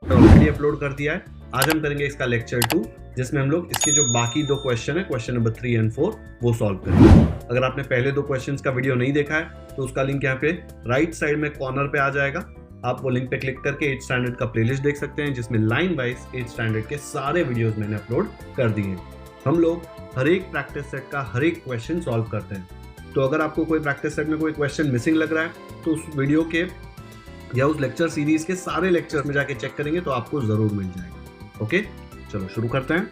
Already upload कर दिया है। आज हम करेंगे इसका लेक्चर 2, जिसमें हम लोग इसके जो बाकी दो क्वेश्चन है, क्वेश्चन नंबर 3 एंड 4, वो सॉल्व करेंगे। अगर आपने पहले दो क्वेश्चंस का वीडियो नहीं देखा है तो उसका लिंक यहाँ पे राइट साइड में कॉर्नर पे आ जाएगा। आप वो लिंक पे क्लिक करके 8th स्टैंडर्ड का प्लेलिस्ट देख सकते हैं, जिसमें लाइन वाइज 8th स्टैंडर्ड के सारे वीडियोस मैंने अपलोड कर दिए हैं। हम लोग हर एक प्रैक्टिस सेट का हर एक क्वेश्चन सॉल्व करते हैं। तो अगर आपको कोई प्रैक्टिस सेट में कोई क्वेश्चन मिसिंग लग रहा है तो उस वीडियो के या उस लेक्चर सीरीज के सारे लेक्चर में जाके चेक करेंगे तो आपको जरूर मिल जाएगा। ओके, चलो शुरू करते हैं।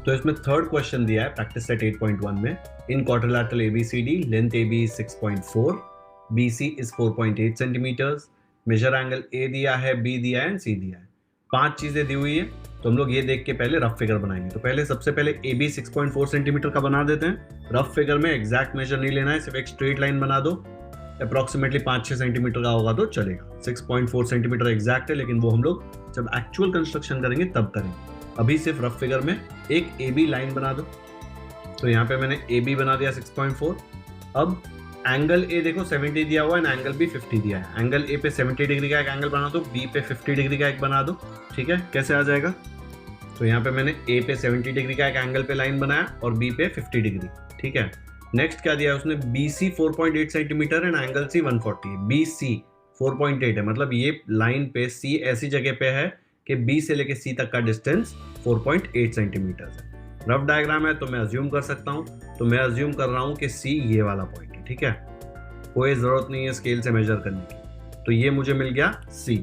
तो इसमें थर्ड क्वेश्चन दिया है प्रैक्टिस सेट 8.1 में, in quadrilateral ABCD length AB is 6.4, BC is 4.8 centimetres, measure angle A दिया है, B दिया है एंड C दिया है। 5 चीजें दी हुई है, तो हम लोग ये देख के पहले रफ फिगर बनाएंगे। तो पहले सबसे पहले AB 6.4 सेंटीमीटर का बना देते हैं। रफ फिगर में एग्जैक्ट मेजर नहीं लेना है, सिर्फ एक स्ट्रेट लाइन बना दो। अप्रॉक्सीमेटली 5-6 सेंटीमीटर का होगा तो चलेगा। 6.4 सेंटीमीटर एग्जैक्ट है, लेकिन वो हम लोग जब एक्चुअल कंस्ट्रक्शन करेंगे तब करेंगे। अभी सिर्फ रफ फिगर में एक AB लाइन बना दो। तो यहाँ पे मैंने AB बना दिया 6.4। अब एंगल A देखो 70 दिया हुआ है, एंगल B 50 दिया है। एंगल A पे 70 डिग्री का एक एंगल बना दो, B पे 50 डिग्री का एक बना दो। ठीक है, कैसे आ जाएगा? तो यहाँ पे मैंने A पे 70 डिग्री का एक एंगल पे लाइन बनाया और B पे 50 डिग्री। ठीक है, नेक्स्ट क्या दिया है उसने? BC 4.8 centimetre and angle C 140। BC 4.8 है, मतलब ये लाइन पे C ऐसी जगह पे है कि B से लेके C तक का डिस्टेंस 4.8 सेंटीमीटर है। रफ डायग्राम है तो मैं अज्यूम कर सकता हूँ, तो मैं अज्यूम कर रहा हूँ कि C ये वाला पॉइंट है। ठीक है, कोई जरूरत नहीं है स्केल से मेजर करने की। तो ये मुझे मिल गया C,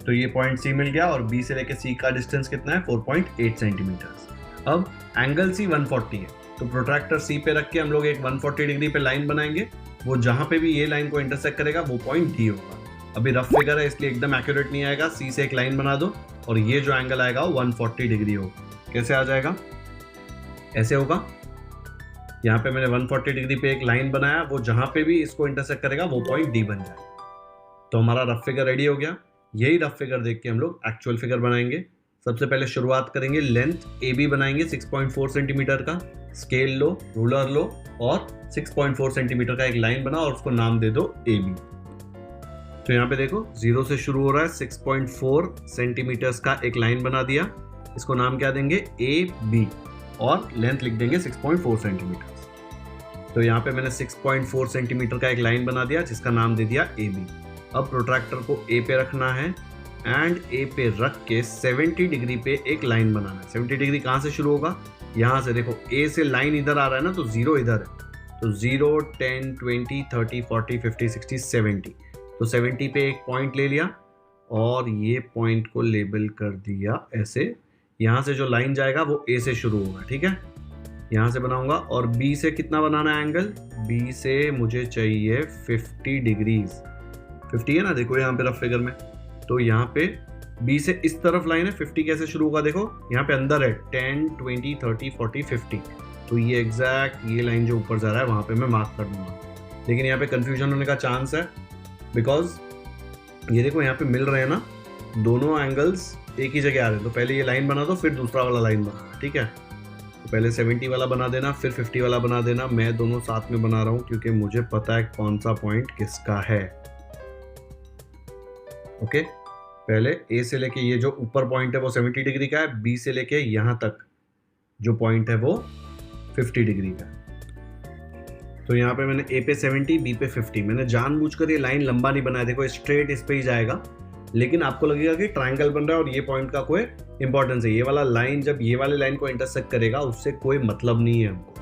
तो ये पॉइंट C मिल गया और B से लेके C का डिस्टेंस कितना है? 4.8 सेंटीमीटर। अब एंगल C 140 है, तो प्रोट्रैक्टर C पे रख के हम लोग एक 140 डिग्री पे लाइन बनाएंगे। वो जहां पे भी ये लाइन को इंटरसेक्ट करेगा वो पॉइंट D होगा। अभी रफ फिगर है इसलिए एकदम एक्यूरेट नहीं आएगा। C से एक लाइन बना दो और ये जो एंगल आएगा वो 140 डिग्री होगा। कैसे आ जाएगा? ऐसे होगा। यहाँ पे मैंने 140 डिग्री पे एक लाइन बनाया, वो जहां पे भी इसको इंटरसेक्ट करेगा वो पॉइंट D बन जाएगा। तो हमारा रफ फिगर रेडी हो गया। यही रफ फिगर देख के हम लोग एक्चुअल फिगर बनाएंगे। सबसे पहले शुरुआत करेंगे, लेंथ AB बनाएंगे 6.4 सेंटीमीटर का। स्केल लो, रूलर लो और 6.4 सेंटीमीटर का एक लाइन बना और उसको नाम दे दो AB। तो यहाँ पे देखो 0 से शुरू हो रहा है, 6.4 सेंटीमीटर्स का एक लाइन बना दिया। इसको नाम क्या देंगे? AB, और लेंथ लिख देंगे 6.4 सेंटीमीटर। तो यहाँ पे मैंने 6.4 सेंटीमीटर का एक लाइन बना दिया जिसका नाम दे दिया AB। अब प्रोट्रैक्टर को A पे रखना है एंड A पे रख के 70 डिग्री पे एक लाइन बनाना है। 70 डिग्री कहाँ से शुरू होगा? यहाँ से देखो, A से लाइन इधर आ रहा है ना, तो 0 इधर है। तो 0, 10, 20, 30, 40, 50, 60, 70। तो 70 पे एक पॉइंट ले लिया और ये पॉइंट को लेबल कर दिया ऐसे। यहाँ से जो लाइन जाएगा वो A से शुरू होगा। ठीक है, यहाँ से बनाऊंगा। और B से कितना बनाना है एंगल? B से मुझे चाहिए 50 डिग्रीज। 50 है ना, देखो यहाँ पे रफ फिगर में। तो यहाँ पे B से इस तरफ लाइन है, 50 कैसे शुरू होगा? देखो यहाँ पे अंदर है 10, 20, 30, 40, 50। तो ये एग्जैक्ट ये लाइन जो ऊपर जा रहा है वहाँ पे मैं मार्क कर दूंगा। लेकिन यहाँ पे कंफ्यूजन होने का चांस है, बिकॉज ये देखो यहाँ पे मिल रहे हैं ना दोनों एंगल्स एक ही जगह आ रहे हैं। तो पहले ये लाइन बना दो, फिर दूसरा वाला लाइन बना। ठीक है, तो पहले 70 वाला बना देना, फिर 50 वाला बना देना। मैं दोनों साथ में बना रहा हूँ क्योंकि मुझे पता है कौन सा पॉइंट किसका है। ओके, पहले A से लेके ये जो ऊपर पॉइंट है वो 70 डिग्री का है, B से लेके यहाँ तक जो पॉइंट है वो 50 डिग्री का है। तो यहाँ पे मैंने A पे 70, B पे 50। मैंने जानबूझकर ये लाइन लंबा नहीं बनाया, देखो स्ट्रेट इस पे ही जाएगा। लेकिन आपको लगेगा कि ट्रायंगल बन रहा है और ये पॉइंट का कोई इंपॉर्टेंस है। ये वाला लाइन जब ये वाले लाइन को इंटरसेक्ट करेगा उससे कोई मतलब नहीं है हमको।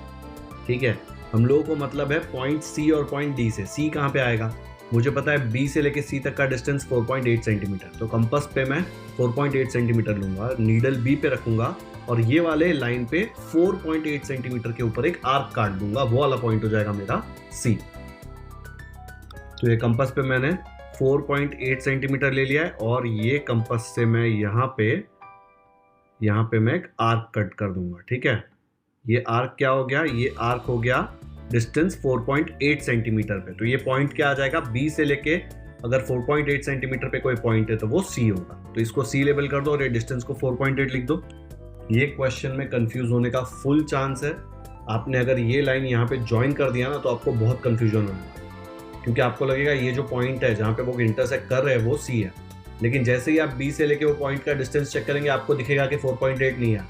ठीक है, हम लोगों को मतलब है पॉइंट C और पॉइंट D से। C कहाँ पे आएगा? मुझे पता है B से लेके C तक का डिस्टेंस 4.8 सेंटीमीटर। तो कंपास पे मैं 4.8 सेंटीमीटर लूंगा, नीडल B पे रखूंगा और ये वाले लाइन पे 4.8 सेंटीमीटर के ऊपर एक आर्क काट दूंगा। वो वाला पॉइंट हो जाएगा मेरा C। तो ये कंपास पे मैंने 4.8 सेंटीमीटर ले लिया है और ये कंपास से मैं यहाँ पे मैं एक आर्क कट कर दूंगा। ठीक है, ये आर्क क्या हो गया? ये आर्क हो गया डिस्टेंस 4.8 सेंटीमीटर पे। तो ये पॉइंट क्या आ जाएगा? B से लेके अगर 4.8 सेंटीमीटर पे कोई पॉइंट है तो वो C होगा। तो इसको C लेबल कर दो और ये डिस्टेंस को 4.8 लिख दो। ये क्वेश्चन में कंफ्यूज होने का फुल चांस है। आपने अगर ये लाइन यहाँ पे ज्वाइन कर दिया ना तो आपको बहुत कंफ्यूजन होगा, क्योंकि आपको लगेगा ये जो पॉइंट है जहाँ पे वो इंटरसेक्ट कर रहे हैं वो C है। लेकिन जैसे ही आप बी से लेके वो पॉइंट का डिस्टेंस चेक करेंगे आपको दिखेगा कि 4.8 नहीं है,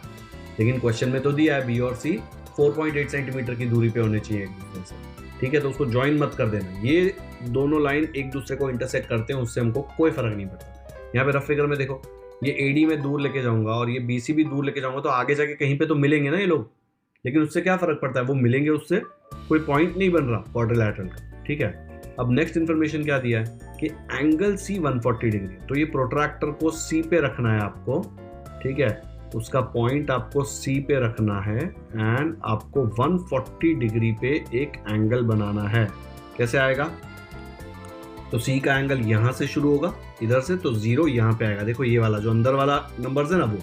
लेकिन क्वेश्चन में तो दिया है बी और सी 4.8 सेंटीमीटर की दूरी पे होने चाहिए एक दूसरे से, ठीक है। तो उसको ज्वाइन मत कर देना, ये दोनों लाइन एक दूसरे को इंटरसेक्ट करते हैं, उससे हमको कोई फर्क नहीं पड़ता। यहाँ पे रफ फिगर में देखो, ये एडी में दूर लेके जाऊंगा और ये बीसी भी दूर लेके जाऊंगा, तो आगे जाके कहीं पे तो मिलेंगे ना ये लोग, लेकिन उससे क्या फर्क पड़ता है, वो मिलेंगे, उससे कोई पॉइंट नहीं बन रहा क्वाड्रिलैटरल का, ठीक है। अब नेक्स्ट इन्फॉर्मेशन क्या दिया है कि एंगल सी 140 डिग्री, तो ये प्रोट्रैक्टर को सी पे रखना है आपको, ठीक है, उसका पॉइंट आपको सी पे रखना है एंड आपको 140 डिग्री पे एक एंगल बनाना है। कैसे आएगा, तो सी का एंगल यहां से शुरू होगा इधर से, तो 0 यहां पे आएगा, देखो ये वाला जो अंदर वाला नंबर्स है ना, वो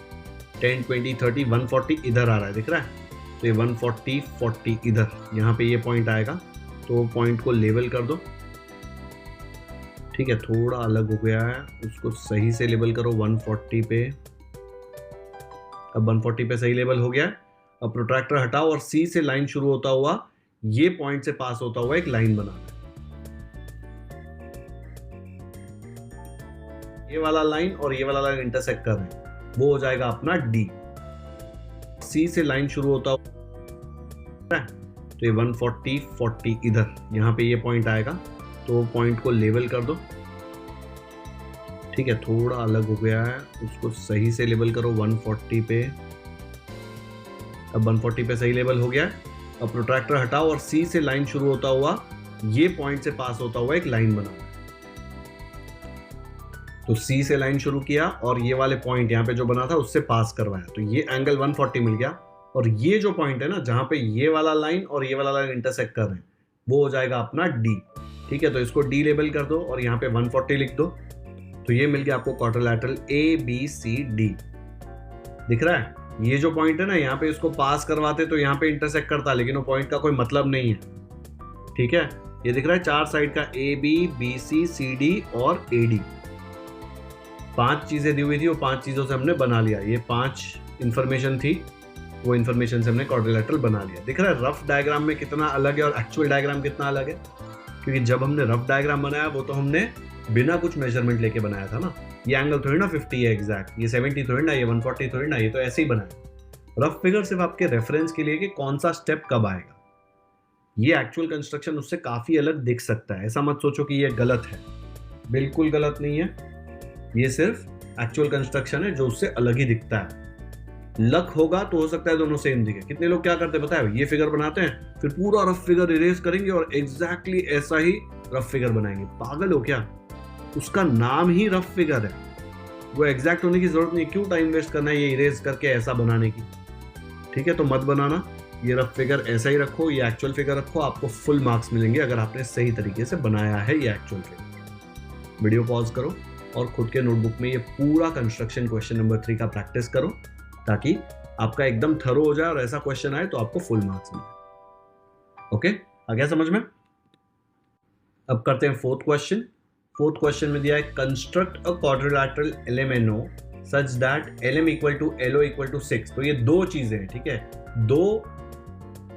10, 20, 30, 140 इधर आ रहा है, दिख रहा है, तो ये 140, 40 इधर, यहाँ पे ये पॉइंट आएगा, तो पॉइंट को लेवल कर दो, ठीक है, थोड़ा अलग हो गया है, उसको सही से लेबल करो 140 पे। अब 140 पे सही लेबल हो गया है। अब प्रोट्रैक्टर हटाओ और सी से लाइन शुरू होता हुआ ये पॉइंट से पास होता हुआ एक लाइन बनाना है, ये वाला लाइन और ये वाला लाइन इंटरसेक्ट कर रहे हैं, वो हो जाएगा अपना डी। सी से लाइन शुरू होता हुआ, तो ये 140, 40 इधर, यहाँ पे ये पॉइंट आएगा, तो पॉइंट को लेवल कर दो, ठीक है, थोड़ा अलग हो गया है, उसको सही से लेबल करो 140 पे। अब 140 पे सही लेबल हो गया है। अब प्रोट्रैक्टर हटाओ और सी से लाइन शुरू होता हुआ ये पॉइंट से पास होता हुआ एक लाइन बनाना है, तो सी से लाइन शुरू किया और ये वाले पॉइंट यहाँ पे जो बना था उससे पास करवाया, तो ये एंगल 140 मिल गया। और ये जो पॉइंट है ना जहां पे ये वाला लाइन और ये वाला लाइन इंटरसेक्ट कर रहे हैं, वो हो जाएगा अपना डी, ठीक है। तो इसको डी लेबल कर दो और यहाँ पे 140 लिख दो, तो ये मिल गया आपको quadrilateral A B C D, दिख रहा है। ये जो पॉइंट है ना यहाँ पे इसको पास करवाते तो यहाँ पे इंटरसेक्ट करता, लेकिन वो पॉइंट का कोई मतलब नहीं है, ठीक है। ये दिख रहा है चार साइड का ए बी सी सी डी और ए डी, 5 चीजें दी हुई थी, वो 5 चीजों से हमने बना लिया, ये 5 इंफॉर्मेशन थी, वो इंफॉर्मेशन से हमने क्वाड्रिलैटरल बना लिया। दिख रहा है रफ डायग्राम में कितना अलग है और एक्चुअल डायग्राम कितना अलग है, क्योंकि जब हमने रफ डायग्राम बनाया वो तो हमने बिना कुछ मेजरमेंट लेके बनाया था ना, ये एंगल थोड़ी ना 50 है एग्जैक्ट, ये 70 थोड़ी ना, ये 140 थोड़ी ना, ये तो ऐसे ही बनाया। रफ फिगर सिर्फ आपके रेफरेंस के लिए कि कौन सा स्टेप कब आएगा, ये एक्चुअल कंस्ट्रक्शन उससे काफी अलग दिख सकता है, ऐसा मत सोचो कि ये गलत है, बिल्कुल गलत नहीं है, ये सिर्फ एक्चुअल कंस्ट्रक्शन है जो उससे अलग ही दिखता है। लक होगा तो हो सकता है दोनों सेम दिखे। कितने लोग क्या करते हैं पता है, ये फिगर बनाते हैं फिर पूरा रफ फिगर इरेज करेंगे और एग्जैक्टली ऐसा ही रफ फिगर बनाएंगे। पागल हो क्या, उसका नाम ही रफ फिगर है, वो एग्जैक्ट होने की जरूरत नहीं, क्यों टाइम वेस्ट करना है ये इरेज करके ऐसा बनाने की, ठीक है। तो मत बनाना, ये रफ फिगर ऐसा ही रखो, ये एक्चुअल फिगर रखो, आपको फुल मार्क्स मिलेंगे अगर आपने सही तरीके से बनाया है ये एक्चुअल फिगर। वीडियो पॉज करो और खुद के नोटबुक में ये पूरा कंस्ट्रक्शन क्वेश्चन नंबर 3 का प्रैक्टिस करो, ताकि आपका एकदम थरो हो जाए और ऐसा क्वेश्चन आए तो आपको फुल मार्क्स मिले। ओके, आ गया समझ में। अब करते हैं फोर्थ क्वेश्चन। फोर्थ क्वेश्चन में दिया है construct a quadrilateral LMNO such that LM equal to LO equal to 6। तो ये दो चीजें हैं, ठीक है, दो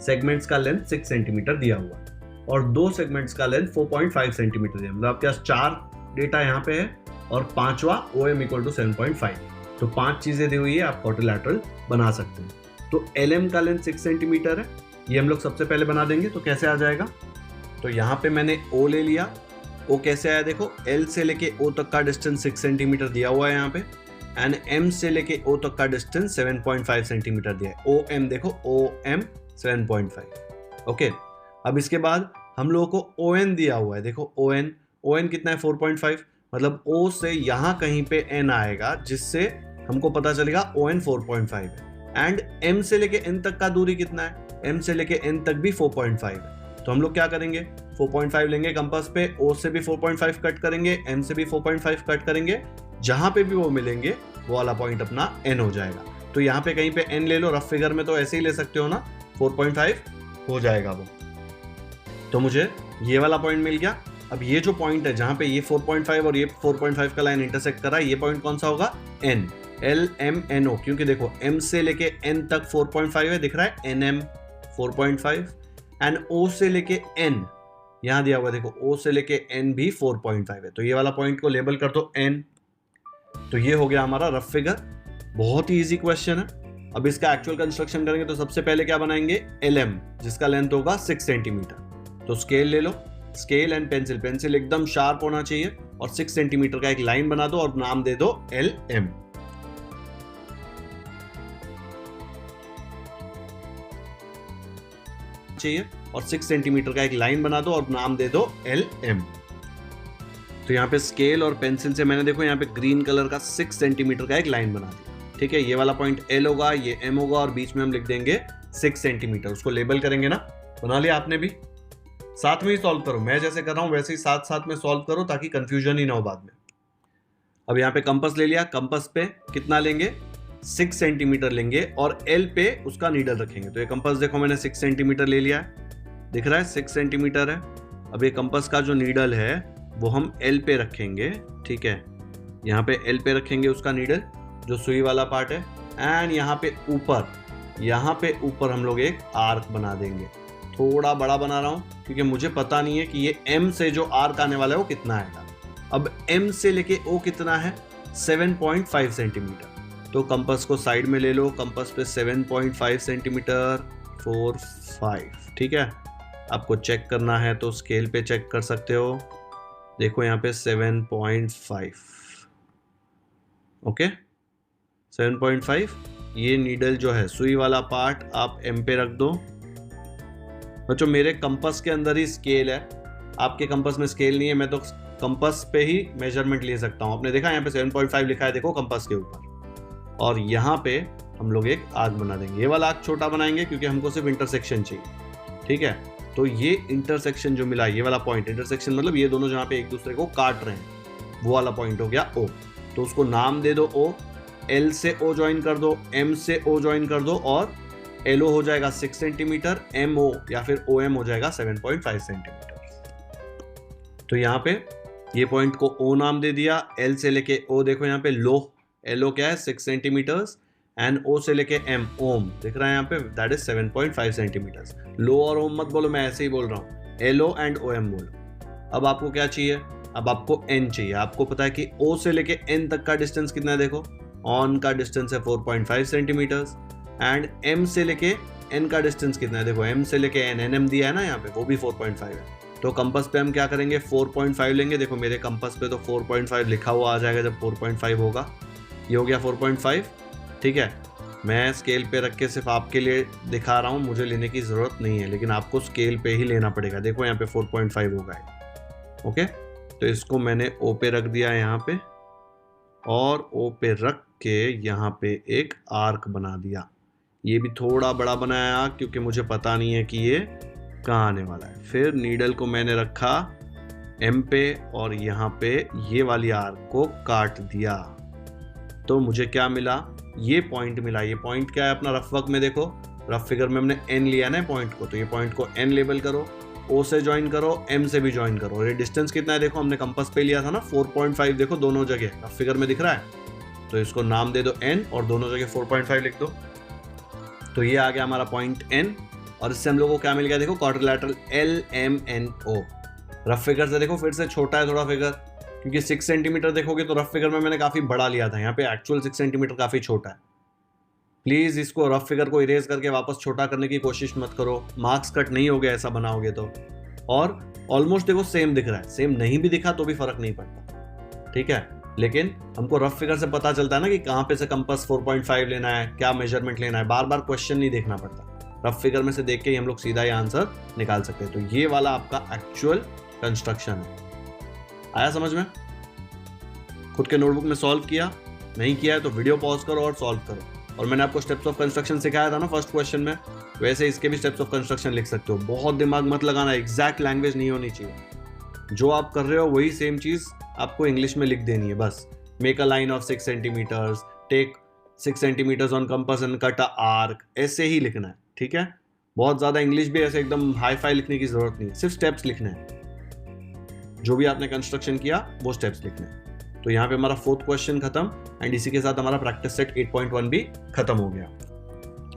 सेगमेंट्स का लेंथ 6 सेंटीमीटर दिया हुआ और दो सेगमेंट्स का लेंथ 4.5 सेंटीमीटर दिया, मतलब आपके पास 4 डेटा यहाँ पे है और पांचवा OM इक्वल टू 7.5। तो 5 चीजें दी हुई है, आप क्वाड्रिलैटरल बना सकते हैं। तो LM का लेंथ 6 सेंटीमीटर है, ये हम लोग सबसे पहले बना देंगे। तो कैसे आ जाएगा, तो यहाँ पे मैंने O ले लिया, O कैसे आया देखो, L से लेके O तक का डिस्टेंस 6 सेंटीमीटर दिया हुआ है यहाँ पे, एंड M से लेके O तक का डिस्टेंस 7.5 सेंटीमीटर दिया है। OM देखो, OM 7.5। ओके, अब इसके बाद हम लोगों को ON दिया हुआ है, देखो ON कितना है 4.5, मतलब O से यहाँ कहीं पे N आएगा जिससे हमको पता चलेगा ON 4.5 है। एंड M से लेके N तक का दूरी कितना है, M से लेके N तक भी 4.5 है। तो हम लोग क्या करेंगे, 4.5 लेंगे कंपास पे, O से भी 4.5 कट करेंगे, M से भी 4.5 कट करेंगे, जहां पे भी वो मिलेंगे वो वाला पॉइंट अपना N हो जाएगा। तो यहाँ पे कहीं पे N ले लो, रफ फिगर में तो ऐसे ही ले सकते हो ना, 4.5 हो जाएगा वो। तो मुझे ये वाला पॉइंट मिल गया। अब ये जो पॉइंट है जहां पे ये 4.5 और ये 4.5 का लाइन इंटरसेक्ट कर रहा है, ये पॉइंट कौन सा होगा, N, LMNO, क्योंकि देखो M से लेके N तक 4.5 है, दिख रहा है NM 4.5, एंड O से लेके N यहां दिया हुआ है, देखो O से लेके N भी 4.5 है। तो ये वाला पॉइंट को लेबल कर दो N, तो ये हो गया हमारा रफ फिगर, बहुत ही इजी क्वेश्चन है। अब इसका एक्चुअल कंस्ट्रक्शन करेंगे तो सबसे पहले क्या बनाएंगे, LM, जिसका लेंथ होगा 6 सेंटीमीटर। तो स्केल ले लो, स्केल एंड पेंसिल, पेंसिल एकदम शार्प होना चाहिए और 6 सेंटीमीटर का एक लाइन बना दो और नाम दे दो LM। चाहिए और 6 सेंटीमीटर का एक लाइन बना दो और नाम दे दो LM। तो यहाँ पे स्केल और पेंसिल से मैंने देखो यहाँ पे ग्रीन कलर का 6 सेंटीमीटर का एक लाइन बना दिया। ठीक है, ये वाला पॉइंट L होगा, ये M होगा और बीच में हम लिख देंगे 6 सेंटीमीटर। उसको लेबल करेंगे ना। बना लिया आपने भी? साथ में ही सॉल्व करो, मैं जैसे कर रहा हूं वैसे ही साथ साथ में सॉल्व करो ताकि कंफ्यूजन ही ना हो बाद में। अब यहाँ पे कंपास ले लिया, कंपास पे कितना लेंगे, 6 सेंटीमीटर लेंगे और L पे उसका नीडल रखेंगे। तो ये कंपास देखो मैंने 6 सेंटीमीटर ले लिया है, दिख रहा है 6 सेंटीमीटर है। अब ये कंपास का जो नीडल है वो हम L पे रखेंगे। ठीक है, यहाँ पे L पे रखेंगे उसका नीडल, जो सुई वाला पार्ट है। एंड यहाँ पे ऊपर हम लोग एक आर्क बना देंगे। थोड़ा बड़ा बना रहा हूँ क्योंकि मुझे पता नहीं है कि ये M से जो आर्क आने वाला है वो कितना आएगा। अब M से लेके O कितना है, 7.5 सेंटीमीटर। तो कंपास को साइड में ले लो, कंपास पे 7.5 सेंटीमीटर, 4, 5। ठीक है, आपको चेक करना है तो स्केल पे चेक कर सकते हो। देखो यहाँ पे 7.5, ओके 7.5। ये नीडल जो है सुई वाला पार्ट आप M पे रख दो। बच्चों मेरे कंपास के अंदर ही स्केल है, आपके कंपास में स्केल नहीं है, मैं तो कंपास पे ही मेजरमेंट ले सकता हूँ। आपने देखा यहाँ पे 7.5 लिखा है देखो कंपास के ऊपर। और यहाँ पे हम लोग एक आर्क बना देंगे। ये वाला आर्क छोटा बनाएंगे क्योंकि हमको सिर्फ इंटरसेक्शन चाहिए। ठीक है, तो ये इंटरसेक्शन जो मिला, ये वाला पॉइंट, इंटरसेक्शन मतलब ये दोनों जहाँ पे एक दूसरे को काट रहे हैं, वो वाला पॉइंट हो गया O। तो उसको नाम दे दो O, L से O ज्वाइन कर दो, M से O ज्वाइन कर दो और LO हो जाएगा 6 सेंटीमीटर, MO या फिर OM हो जाएगा 7.5 सेंटीमीटर। तो यहाँ पे ये पॉइंट को O नाम दे दिया। L से लेके O देखो यहाँ पे लो, LO क्या है 6 सेंटीमीटर्स एंड O से लेके M, ओम दिख रहा है यहाँ पे, दैट इज 7.5 सेंटीमीटर्स। लो और ओम मत बोलो, मैं ऐसे ही बोल रहा हूँ, LO एंड OM बोलो। अब आपको क्या चाहिए, अब आपको N चाहिए। आपको पता है कि O से लेके N तक का डिस्टेंस कितना है, देखो ऑन का डिस्टेंस है 4.5 सेंटीमीटर्स एंड M से लेके N का डिस्टेंस कितना है, देखो M से लेके N, NM दिया है ना यहाँ पे, वो भी 4.5 है। तो कंपास पे हम क्या करेंगे, 4.5 लेंगे। देखो मेरे कंपास पे तो 4.5 लिखा हुआ आ जाएगा जब 4.5 होगा। ये हो गया 4.5। ठीक है, मैं स्केल पे रख के सिर्फ आपके लिए दिखा रहा हूँ, मुझे लेने की ज़रूरत नहीं है, लेकिन आपको स्केल पे ही लेना पड़ेगा। देखो यहाँ पे 4.5 होगा। ओके, तो इसको मैंने O पे रख दिया यहाँ पे और O पे रख के यहाँ पे एक आर्क बना दिया। ये भी थोड़ा बड़ा बनाया क्योंकि मुझे पता नहीं है कि ये कहाँ आने वाला है। फिर नीडल को मैंने रखा M पे और यहाँ पे ये वाली आर्क को काट दिया। तो मुझे क्या मिला, ये पॉइंट मिला। ये पॉइंट क्या है अपना रफ वर्क में, देखो रफ फिगर में हमने N लिया ना पॉइंट को, तो ये पॉइंट को N लेबल करो, O से ज्वाइन करो, M से भी ज्वाइन करो। और ये डिस्टेंस कितना है, देखो हमने कंपास पे लिया था ना 4.5, देखो दोनों जगह रफ फिगर में दिख रहा है। तो इसको नाम दे दो N और दोनों जगह 4.5 लिख दो। तो ये आ गया हमारा पॉइंट N और इससे हम लोगों को क्या मिल गया, देखो क्वाड्रिलैटरल LMNO। रफ फिगर से देखो फिर से छोटा है थोड़ा फिगर, क्योंकि 6 सेंटीमीटर देखोगे तो रफ फिगर में मैंने काफ़ी बड़ा लिया था, यहाँ पे एक्चुअल 6 सेंटीमीटर काफ़ी छोटा है। प्लीज़ इसको रफ फिगर को इरेज करके वापस छोटा करने की कोशिश मत करो, मार्क्स कट नहीं हो गया ऐसा बनाओगे तो। और ऑलमोस्ट देखो सेम दिख रहा है, सेम नहीं भी दिखा तो भी फर्क नहीं पड़ता। ठीक है, लेकिन हमको रफ फिगर से पता चलता है ना कि कहाँ पे से कंपास 4.5 लेना है, क्या मेजरमेंट लेना है, बार बार क्वेश्चन नहीं देखना पड़ता। रफ फिगर में से देख के ही हम लोग सीधा ही आंसर निकाल सकते हैं। तो ये वाला आपका एक्चुअल कंस्ट्रक्शन है। आया समझ में? खुद के नोटबुक में सॉल्व किया, नहीं किया है तो वीडियो पॉज करो और सॉल्व करो। और मैंने आपको स्टेप्स ऑफ कंस्ट्रक्शन सिखाया था ना फर्स्ट क्वेश्चन में, वैसे इसके भी स्टेप्स ऑफ कंस्ट्रक्शन लिख सकते हो। बहुत दिमाग मत लगाना, एग्जैक्ट लैंग्वेज नहीं होनी चाहिए। जो आप कर रहे हो वही सेम चीज आपको इंग्लिश में लिख देनी है बस। Make a line of 6 centimetres, take 6 centimetres on compass and cut a arc, ऐसे ही लिखना है। ठीक है, बहुत ज्यादा इंग्लिश भी ऐसे एकदम हाई फाई लिखने की जरूरत नहीं है, सिर्फ स्टेप्स लिखने हैं। जो भी आपने कंस्ट्रक्शन किया वो स्टेप्स लिखने हैं। तो यहाँ पे हमारा 4th क्वेश्चन खत्म एंड इसी के साथ हमारा प्रैक्टिस सेट 8.1 भी खत्म हो गया।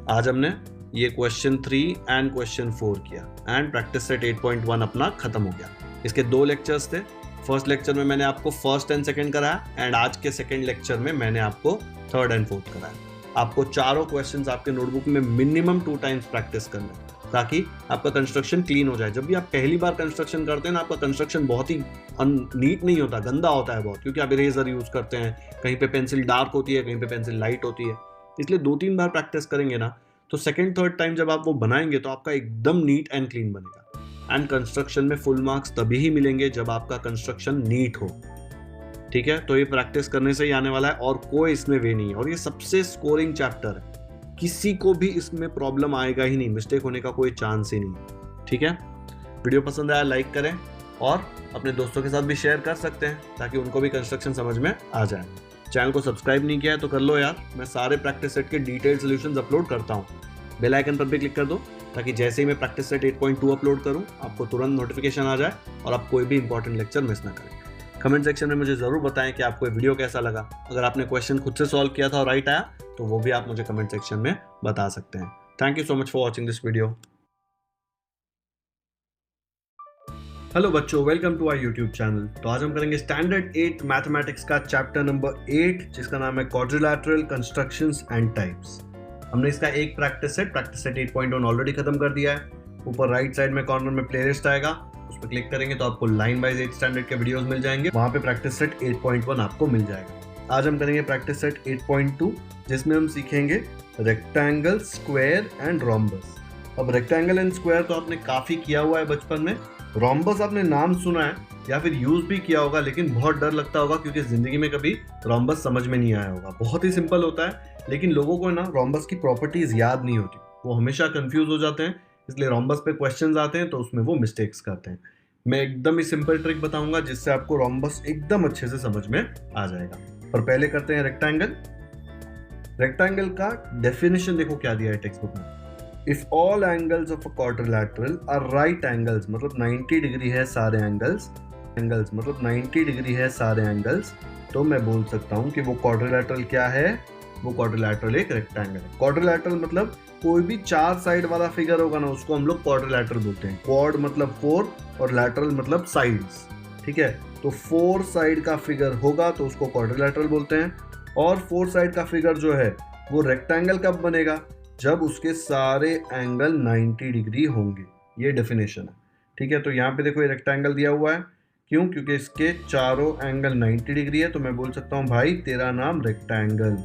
आज हमने ये क्वेश्चन 3 एंड क्वेश्चन 4 किया एंड प्रैक्टिस सेट 8.1 अपना खत्म हो गया। इसके 2 लेक्चर्स थे, फर्स्ट लेक्चर में मैंने आपको फर्स्ट एंड सेकंड कराया एंड आज के सेकंड लेक्चर में मैंने आपको थर्ड एंड फोर्थ कराया। आपको चारों क्वेश्चंस आपके नोटबुक में मिनिमम 2 टाइम्स प्रैक्टिस करना है ताकि आपका कंस्ट्रक्शन क्लीन हो जाए। जब भी आप पहली बार कंस्ट्रक्शन करते हैं ना, आपका कंस्ट्रक्शन बहुत ही नीट नहीं होता, गंदा होता है बहुत, क्योंकि आप इरेजर यूज करते हैं, कहीं पे पेंसिल डार्क होती है, कहीं पे पेंसिल लाइट होती है। इसलिए 2-3 बार प्रैक्टिस करेंगे ना तो सेकंड थर्ड टाइम जब आप वो बनाएंगे तो आपका एकदम नीट एंड क्लीन बनेगा। एंड कंस्ट्रक्शन में फुल मार्क्स तभी ही मिलेंगे जब आपका कंस्ट्रक्शन नीट हो। ठीक है, तो ये प्रैक्टिस करने से ही आने वाला है और कोई इसमें वे नहीं है। और ये सबसे स्कोरिंग चैप्टर है, किसी को भी इसमें प्रॉब्लम आएगा ही नहीं, मिस्टेक होने का कोई चांस ही नहीं। ठीक है, वीडियो पसंद आया लाइक करें और अपने दोस्तों के साथ भी शेयर कर सकते हैं ताकि उनको भी कंस्ट्रक्शन समझ में आ जाए। चैनल को सब्सक्राइब नहीं किया है तो कर लो यार, मैं सारे प्रैक्टिस सेट के डिटेल सॉल्यूशंस अपलोड करता हूँ। बेल आइकन पर भी क्लिक कर दो ताकि जैसे ही मैं प्रैक्टिस सेट 8.2 अपलोड करूँ आपको तुरंत नोटिफिकेशन आ जाए और आप कोई भी इंपॉर्टेंट लेक्चर मिस ना करें। कमेंट सेक्शन में मुझे ज़रूर बताएं कि आपको ये वीडियो कैसा लगा। अगर आपने क्वेश्चन खुद से सॉल्व किया था और राइट आया तो वो भी आप मुझे कमेंट सेक्शन में बता सकते हैं। Thank you so much for watching this video. Hello बच्चों, welcome to our YouTube channel. तो आज हम करेंगे स्टैंडर्ड 8 मैथमेटिक्स का चैप्टर नंबर 8 जिसका नाम है क्वाड्रिलैटरल कंस्ट्रक्शंस एंड टाइप्स। हमने इसका एक प्रैक्टिस सेट 8.1 ऑलरेडी खत्म कर दिया है। ऊपर राइट साइड में कॉर्नर में प्लेलिस्ट आएगा, उस पर क्लिक करेंगे तो आपको लाइन वाइज 8 स्टैंडर्ड के वीडियोस मिल जाएंगे, वहां पे प्रैक्टिस सेट 8.1 आपको मिल जाएगा। आज हम करेंगे प्रैक्टिस सेट 8.2 जिसमें हम सीखेंगे रेक्टेंगल, स्क्वायर एंड रोम्बस। अब रेक्टेंगल एंड स्क्वायर तो आपने काफी किया हुआ है बचपन में। रोम्बस आपने नाम सुना है या फिर यूज भी किया होगा, लेकिन बहुत डर लगता होगा क्योंकि जिंदगी में कभी रोम्बस समझ में नहीं आया होगा। बहुत ही सिंपल होता है, लेकिन लोगों को ना रोम्बस की प्रॉपर्टीज याद नहीं होती, वो हमेशा कंफ्यूज हो जाते हैं। इसलिए रोम्बस पे क्वेश्चंस आते हैं तो उसमें वो मिस्टेक्स करते हैं। मैं एकदम ही सिंपल ट्रिक बताऊंगा जिससे आपको रोम्बस एकदम अच्छे से समझ में आ जाएगा। पर पहले करते हैं रेक्टेंगल। रेक्टेंगल का डेफिनेशन देखो क्या दिया है टेक्स्ट बुक में। If all angles of a quadrilateral are right angles, मतलब 90 डिग्री है सारे एंगल्स, मतलब 90 डिग्री है सारे एंगल्स, तो मैं बोल सकता हूं कि वो क्वाड्रिलैटरल क्या है, वो क्वाड्रिलैटरल एक रेक्टेंगल है। क्वाड्रिलैटरल मतलब कोई भी 4 साइड वाला फिगर होगा ना उसको हम लोग क्वाड्रिलैटरल बोलते हैं। क्वाड मतलब 4 और लैटरल मतलब साइड्स। ठीक है, तो 4 साइड का फिगर होगा तो उसको क्वाड्रिलैटरल बोलते हैं। और 4 साइड का फिगर जो है वो रेक्टेंगल कब बनेगा, जब उसके सारे एंगल 90 डिग्री होंगे। ये डेफिनेशन है। ठीक है, तो यहाँ पे देखो ये रेक्टेंगल दिया हुआ है, क्यों, क्योंकि इसके चारों एंगल 90 डिग्री है, तो मैं बोल सकता हूँ भाई तेरा नाम रेक्टेंगल।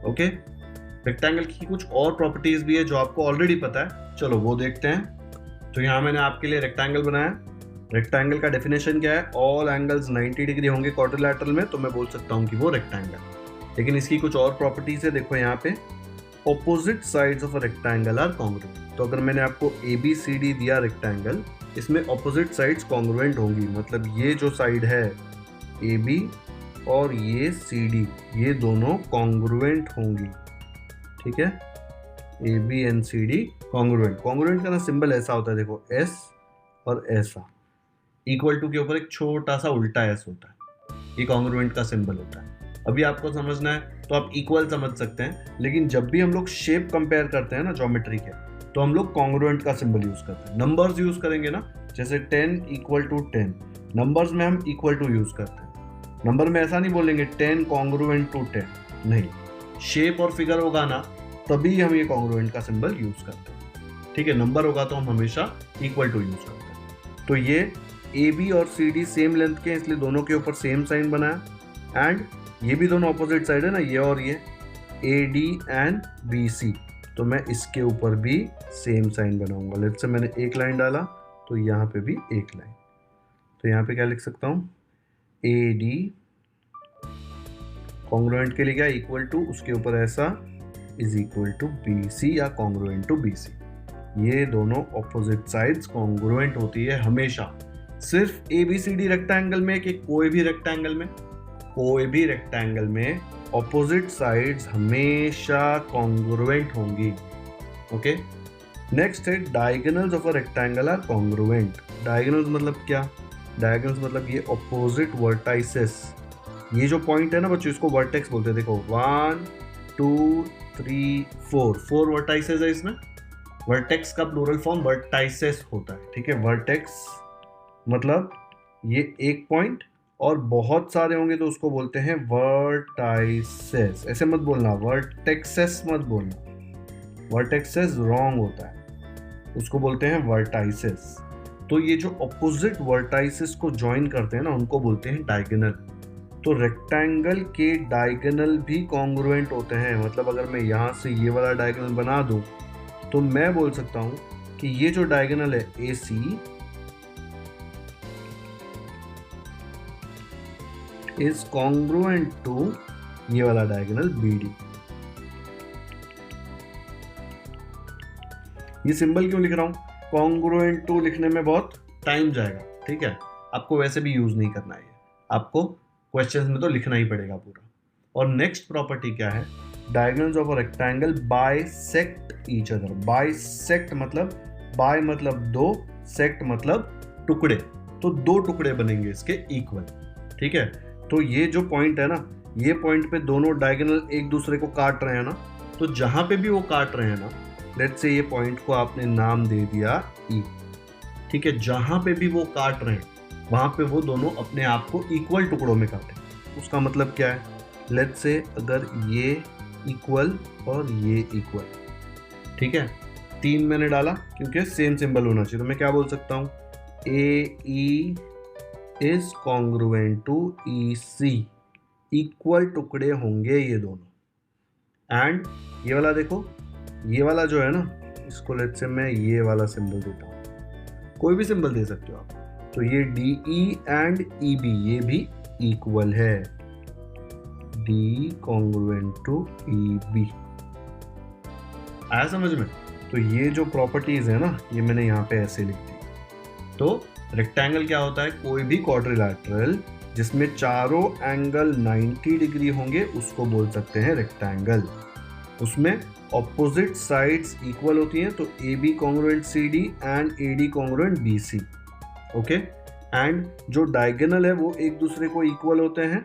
ओके, रेक्टेंगल की कुछ और प्रॉपर्टीज भी है जो आपको ऑलरेडी पता है, चलो वो देखते हैं। तो यहाँ मैंने आपके लिए रेक्टेंगल बनाया। रेक्टेंगल का डेफिनेशन क्या है, ऑल एंगल्स 90 डिग्री होंगे क्वाड्रिलैटरल में, तो मैं बोल सकता हूँ कि वो रेक्टेंगल। लेकिन इसकी कुछ और प्रॉपर्टीज है, देखो यहाँ पे opposite sides of a rectangle are congruent. तो अगर मैंने आपको ABCD दिया रेक्टेंगल, इसमें ऑपोजिट साइड्स कॉन्ग्रुएंट होंगी, मतलब ये जो साइड है AB और ये CD, ये दोनों कॉन्ग्रुएंट होंगी। ठीक है, AB and CD congruent. Congruent का ना सिंबल ऐसा होता है, देखो S और ऐसा, इक्वल टू के ऊपर एक छोटा सा उल्टा S होता है, ये कॉन्ग्रुएंट का सिंबल होता है। अभी आपको समझना है तो आप इक्वल समझ सकते हैं, लेकिन जब भी हम लोग शेप कंपेयर करते हैं ना ज्योमेट्री के, तो हम लोग कॉन्ग्रुएंट का सिंबल यूज करते हैं। नंबर्स यूज करेंगे ना, जैसे 10 = 10, नंबर्स में हम इक्वल टू यूज करते हैं। नंबर में ऐसा नहीं बोलेंगे 10 कॉन्ग्रुएंट टू 10, नहीं, शेप और फिगर होगा ना तभी हम ये कॉन्ग्रुएंट का सिंबल यूज करते हैं। ठीक है, नंबर होगा तो हम हमेशा इक्वल टू यूज करते हैं। तो ये AB और CD सेम लेंथ के, इसलिए दोनों के ऊपर सेम साइन बनाया। एंड ये भी दोनों ऑपोजिट साइड है ना, ये और ये AD एंड BC, तो मैं इसके ऊपर भी सेम साइन बनाऊंगा। लेट्स से मैंने एक लाइन डाला तो यहाँ पे भी एक लाइन, तो यहाँ पे क्या लिख सकता हूँ, AD कॉन्ग्रुएंट के लिए क्या, इक्वल टू, उसके ऊपर ऐसा इज इक्वल टू BC या कॉन्ग्रुएंट टू BC। ये दोनों ऑपोजिट साइड्स कॉन्ग्रुएंट होती है हमेशा। सिर्फ ABCD रेक्टेंगल में कि कोई भी रेक्टेंगल में, कोई भी रेक्टेंगल में ऑपोजिट साइड्स हमेशा कॉन्ग्रुएंट होंगी। ओके, नेक्स्ट है diagonals of a rectangle are congruent. Diagonals मतलब क्या, डायगोनल्स मतलब ये ऑपोजिट वर्टाइसेस, ये जो पॉइंट है ना बच्चों, इसको वर्टेक्स बोलते हैं। देखो 1 2 3 4 वर्टाइसेस है इसमें। वर्टेक्स का प्लूरल फॉर्म वर्टाइसेस होता है। ठीक है, वर्टेक्स मतलब ये एक पॉइंट, और बहुत सारे होंगे तो उसको बोलते हैं वर्टाइसेस। ऐसे मत बोलना, वर्टेक्सेस मत बोलना, वर्टेक्सेस रॉन्ग होता है, उसको बोलते हैं वर्टाइसेस। तो ये जो ऑपोजिट वर्टाइसेस को ज्वाइन करते हैं ना, उनको बोलते हैं डायगोनल। तो रेक्टेंगल के डायगोनल भी कॉन्ग्रुएंट होते हैं। मतलब अगर मैं यहाँ से ये वाला डायगोनल बना दूं तो मैं बोल सकता हूं कि ये जो डायगोनल है AC इज कॉन्ग्रुएंट टू ये वाला डायगोनल BD। ये सिंबल क्यों लिख रहा हूं? कॉन्ग्रुएंट टू लिखने में बहुत टाइम जाएगा, ठीक है, आपको वैसे भी यूज नहीं करना है, आपको क्वेश्चंस में तो लिखना ही पड़ेगा पूरा। और नेक्स्ट प्रॉपर्टी क्या है? Diagonals of a rectangle bisect each other. Bisect मतलब, बाय मतलब दो, सेक्ट मतलब टुकड़े, तो दो टुकड़े बनेंगे इसके इक्वल, ठीक है। तो ये जो पॉइंट है ना, ये पॉइंट पे दोनों डायगोनल एक दूसरे को काट रहे हैं ना, तो जहां पे भी वो काट रहे हैं ना, लेट्स से ये पॉइंट को आपने नाम दे दिया E, ठीक है, जहां पे भी वो काट रहे हैं वहां पे वो दोनों अपने आप को इक्वल टुकड़ों में काटें। उसका मतलब क्या है? लेट्स से अगर ये इक्वल और ये इक्वल, ठीक है, 3 मैंने डाला क्योंकि सेम सिंबल होना चाहिए, तो मैं क्या बोल सकता हूँ? AE is congruent to EC, equal टुकड़े होंगे ये दोनों। एंड ये वाला देखो, ये वाला जो है ना, इसको लेट्स से मैं ये वाला सिंबल देता हूँ, कोई भी सिंबल दे सकते हो आप। तो ये DE एंड EB ये भी इक्वल है, D कॉन्ग्रुएंट टू EB। आया समझ में? तो ये जो प्रॉपर्टीज है ना, ये मैंने यहाँ पे ऐसे लिख दी। तो रेक्टेंगल क्या होता है? कोई भी क्वाड्रिलैटरल जिसमें चारों एंगल 90 डिग्री होंगे उसको बोल सकते हैं रेक्टेंगल। उसमें ऑपोजिट साइड्स इक्वल होती हैं, तो AB congruent CD and AD congruent BC, okay. And जो डायगोनल है वो एक दूसरे को इक्वल होते हैं,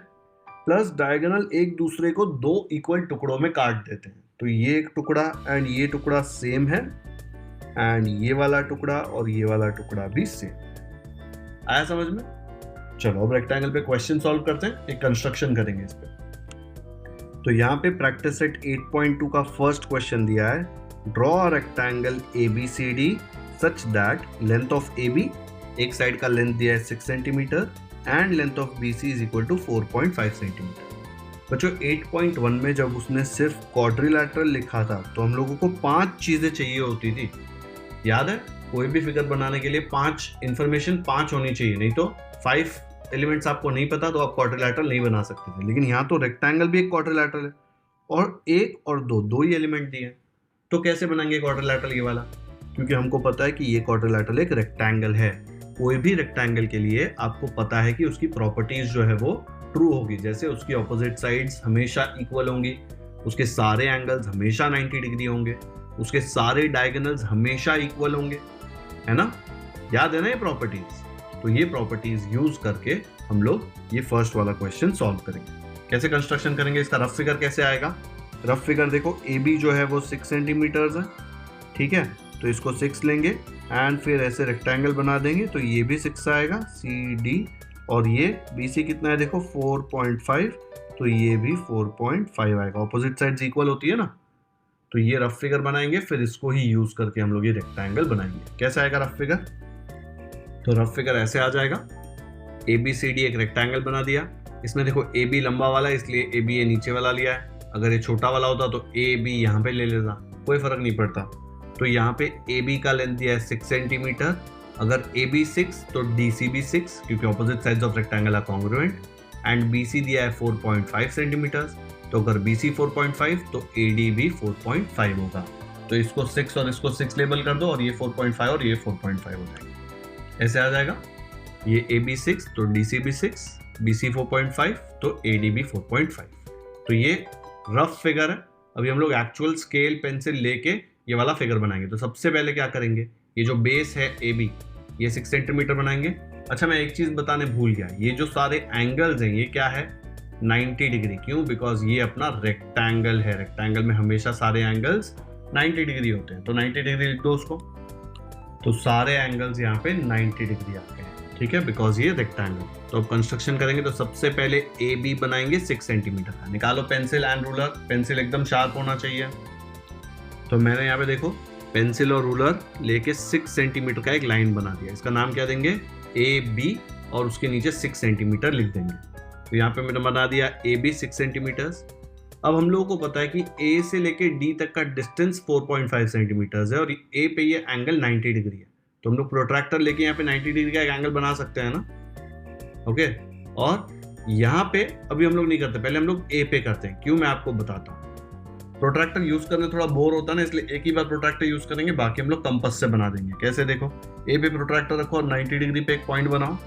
प्लस डायगोनल एक दूसरे को दो इक्वल टुकड़ों में काट देते हैं। तो ये एक टुकड़ा एंड ये टुकड़ा सेम है, एंड ये वाला टुकड़ा और ये वाला टुकड़ा भी सेम। आया समझ में? चलो अब रेक्टेंगल पे क्वेश्चन सॉल्व करते हैं, एक कंस्ट्रक्शन करेंगे इस पे। तो यहाँ पे प्रैक्टिस सेट 8.2 का फर्स्ट क्वेश्चन दिया है, draw a rectangle ABCD such that length of AB, एक साइड का लेंथ दिया है 6 centimetre and length of BC is equal to 4.5 centimetre. बच्चों 8.1 में जब उसने सिर्फ क्वाड्रिलैटरल लिखा था तो हम लोगों को 5 चीजें चाहिए होती थी, याद है? कोई भी फिगर बनाने के लिए 5 इंफॉर्मेशन 5 होनी चाहिए, नहीं तो 5 एलिमेंट्स आपको नहीं पता तो आप क्वाड्रिलैटरल नहीं बना सकते थे। लेकिन यहाँ तो रेक्टेंगल भी एक क्वाड्रिलैटरल है और एक और दो ही एलिमेंट दिए, तो कैसे बनाएंगे क्वाड्रिलैटरल ये वाला? क्योंकि हमको पता है कि ये क्वाड्रिलैटरल एक रेक्टेंगल है। कोई भी रेक्टेंगल के लिए आपको पता है कि उसकी प्रॉपर्टीज जो है वो ट्रू होगी, जैसे उसकी ऑपोजिट साइड्स हमेशा इक्वल होंगी, उसके सारे एंगल्स हमेशा 90 डिग्री होंगे, उसके सारे डायगोनल्स हमेशा इक्वल होंगे, है ना? याद है ना ये प्रॉपर्टीज? तो ये प्रॉपर्टीज यूज करके हम लोग ये फर्स्ट वाला क्वेश्चन सॉल्व करेंगे। कैसे कंस्ट्रक्शन करेंगे? इसका रफ फिगर कैसे आएगा? रफ फिगर देखो, AB जो है वो 6 सेंटीमीटर्स है, ठीक है, तो इसको 6 लेंगे एंड फिर ऐसे रेक्टेंगल बना देंगे, तो ये भी 6 आएगा CD, और ये BC कितना है देखो 4.5, तो ये भी 4.5 आएगा। ऑपोजिट साइड्स इक्वल होती है ना, तो ये रफ फिगर बनाएंगे, फिर इसको ही यूज करके हम लोग ये रेक्टेंगल बनाएंगे। कैसे आएगा रफ फिगर? तो रफ फिगर ऐसे आ जाएगा, ABCD एक रेक्टेंगल बना दिया, इसमें देखो AB लंबा वाला है इसलिए AB ये नीचे वाला लिया है, अगर ये छोटा वाला होता तो AB यहाँ पे ले लेता, कोई फर्क नहीं पड़ता। तो यहाँ पे AB का लेंथ दिया है 6 सेंटीमीटर, अगर AB 6 तो DC भी 6 क्योंकि opposite sides of rectangle are congruent, and BC दिया है 4.5 सेंटीमीटर, तो अगर BC 4.5 तो AD भी 4.5 होगा। तो इसको 6 और इसको 6 लेबल कर दो और ये 4.5 और ये 4.5 हो जाएगा। ऐसे आ जाएगा, ये AB 6 तो DC भी 6, BC 4.5 तो AD भी 4.5। तो ये रफ फिगर है। अभी हम लोग एक्चुअल स्केल पेंसिल लेके ये वाला फिगर बनाएंगे। तो सबसे पहले क्या करेंगे, ये जो बेस है AB ये 6 सेंटीमीटर बनाएंगे। अच्छा मैं एक चीज बताने भूल गया, ये जो सारे एंगल्स हैं ये क्या है 90 डिग्री। क्यों? बिकॉज ये अपना रेक्टेंगल है, रेक्टेंगल में हमेशा सारे एंगल्स 90 डिग्री होते हैं, तो 90 डिग्री लिख दो उसको। तो सारे एंगल्स यहाँ पे 90 डिग्री आते हैं। ठीक है, बिकॉज ये रेक्टेंगल। तो अब कंस्ट्रक्शन करेंगे तो सबसे पहले ए बी बनाएंगे 6 सेंटीमीटर का। निकालो पेंसिल एंड रूलर, पेंसिल एकदम शार्प होना चाहिए। तो मैंने यहाँ पे देखो पेंसिल और रूलर लेके 6 सेंटीमीटर का एक लाइन बना दिया। इसका नाम क्या देंगे, ए बी, और उसके नीचे 6 सेंटीमीटर लिख देंगे। तो यहाँ पे मैंने बना दिया ए बी 6 सेंटीमीटर्स। अब हम लोगों को पता है कि ए से लेके डी तक का डिस्टेंस 4.5 सेंटीमीटर्स है और ए पे ये एंगल 90 डिग्री है। तो हम लोग प्रोट्रैक्टर लेके यहाँ पे 90 डिग्री का एक एंगल बना सकते हैं ना, ओके। और यहाँ पे अभी हम लोग नहीं करते, पहले हम लोग ए पे करते हैं। क्यों, मैं आपको बताता हूँ। प्रोट्रैक्टर यूज करने थोड़ा बोर होता है ना, इसलिए एक ही बार प्रोट्रैक्टर यूज करेंगे, बाकी हम लोग कंपास से बना देंगे। कैसे, देखो ए पे प्रोट्रैक्टर रखो और 90 डिग्री पे एक पॉइंट बनाओ।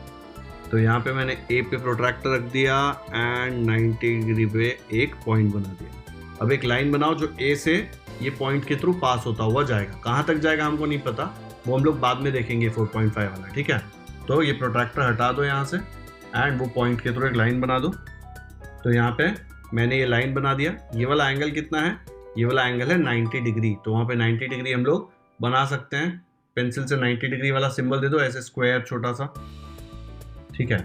तो यहाँ पे मैंने ए पे प्रोट्रैक्टर रख दिया एंड 90 डिग्री पे एक पॉइंट बना दिया। अब एक लाइन बनाओ जो ए से ये पॉइंट के थ्रू पास होता हुआ जाएगा। कहाँ तक जाएगा हमको नहीं पता, वो हम लोग बाद में देखेंगे 4.5 वाला, ठीक है। तो ये प्रोट्रैक्टर हटा दो यहाँ से एंड वो पॉइंट के थ्रू एक लाइन बना दो। तो यहाँ पे मैंने ये लाइन बना दिया। ये वाला एंगल कितना है, ये वाला एंगल है 90 डिग्री। तो वहाँ पे 90 डिग्री हम लोग बना सकते हैं। पेंसिल से 90 डिग्री वाला सिंबल दे दो, ऐसे स्क्वायर छोटा सा, ठीक है।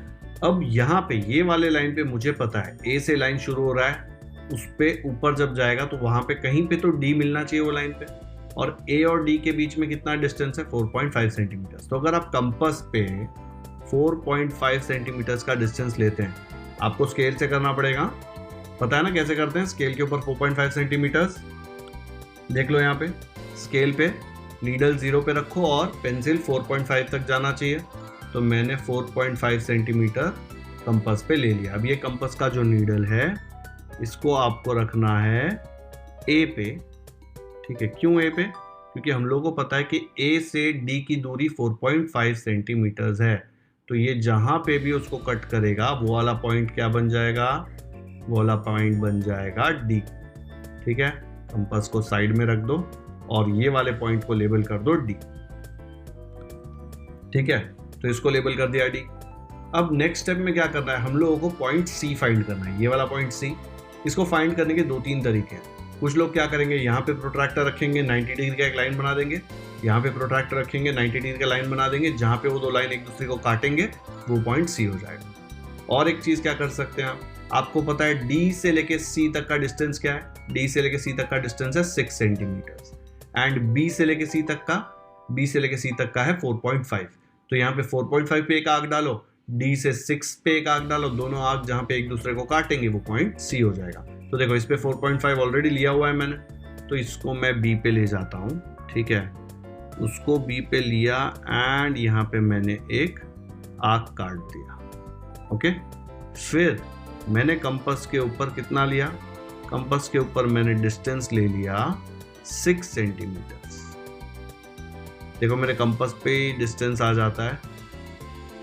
अब यहाँ पे ये वाले लाइन पे मुझे पता है ए से लाइन शुरू हो रहा है, उस पे ऊपर जब जाएगा तो वहाँ पे कहीं पे तो डी मिलना चाहिए वो लाइन पे, और ए और डी के बीच में कितना डिस्टेंस है, 4.5 सेंटीमीटर। तो अगर आप कंपास पे 4.5 सेंटीमीटर का डिस्टेंस लेते हैं, आपको स्केल से करना पड़ेगा। पता है ना कैसे करते हैं, स्केल के ऊपर 4.5 सेंटीमीटर देख लो। यहाँ पे स्केल पे नीडल 0 पे रखो और पेंसिल 4.5 तक जाना चाहिए। तो मैंने 4.5 सेंटीमीटर कंपास पे ले लिया। अब ये कंपास का जो नीडल है इसको आपको रखना है ए पे, ठीक है। क्यों ए पे, क्योंकि हम लोगों को पता है कि ए से डी की दूरी 4.5 सेंटीमीटर है। तो ये जहाँ पे भी उसको कट करेगा वो वाला पॉइंट क्या बन जाएगा, वो वाला पॉइंट बन जाएगा डी, ठीक है। कंपास को साइड में रख दो और ये वाले पॉइंट को लेबल कर दो डी, ठीक है। तो इसको लेबल कर दिया डी। अब नेक्स्ट स्टेप में क्या करना है, हम लोगों को पॉइंट सी फाइंड करना है, ये वाला पॉइंट सी। इसको फाइंड करने के 2-3 तरीके हैं। कुछ लोग क्या करेंगे, यहाँ पे प्रोट्रैक्टर रखेंगे, 90 डिग्री का एक लाइन बना देंगे। यहाँ पे प्रोट्रैक्टर रखेंगे, 90 डिग्री का लाइन बना देंगे। जहाँ पे वो दो लाइन एक दूसरे को काटेंगे वो पॉइंट सी हो जाएगा। और एक चीज क्या कर सकते हैं आपको पता है डी से लेके सी तक का डिस्टेंस क्या है, डी से लेके सी तक का डिस्टेंस है 6 सेंटीमीटर एंड बी से लेके सी तक का है 4.5। तो यहाँ पे 4.5 पे एक आर्क डालो, डी से 6 पे एक आर्क डालो, दोनों आर्क जहाँ पे एक दूसरे को काटेंगे वो पॉइंट सी हो जाएगा। तो देखो इस पे 4.5 ऑलरेडी लिया हुआ है मैंने, तो इसको मैं बी पे ले जाता हूँ, ठीक है। उसको बी पे लिया एंड यहाँ पे मैंने एक आर्क काट दिया, ओके। फिर मैंने कंपास के ऊपर कितना लिया, कंपास के ऊपर मैंने डिस्टेंस ले लिया 6 सेंटीमीटर। देखो मेरे कंपास पे डिस्टेंस आ जाता है,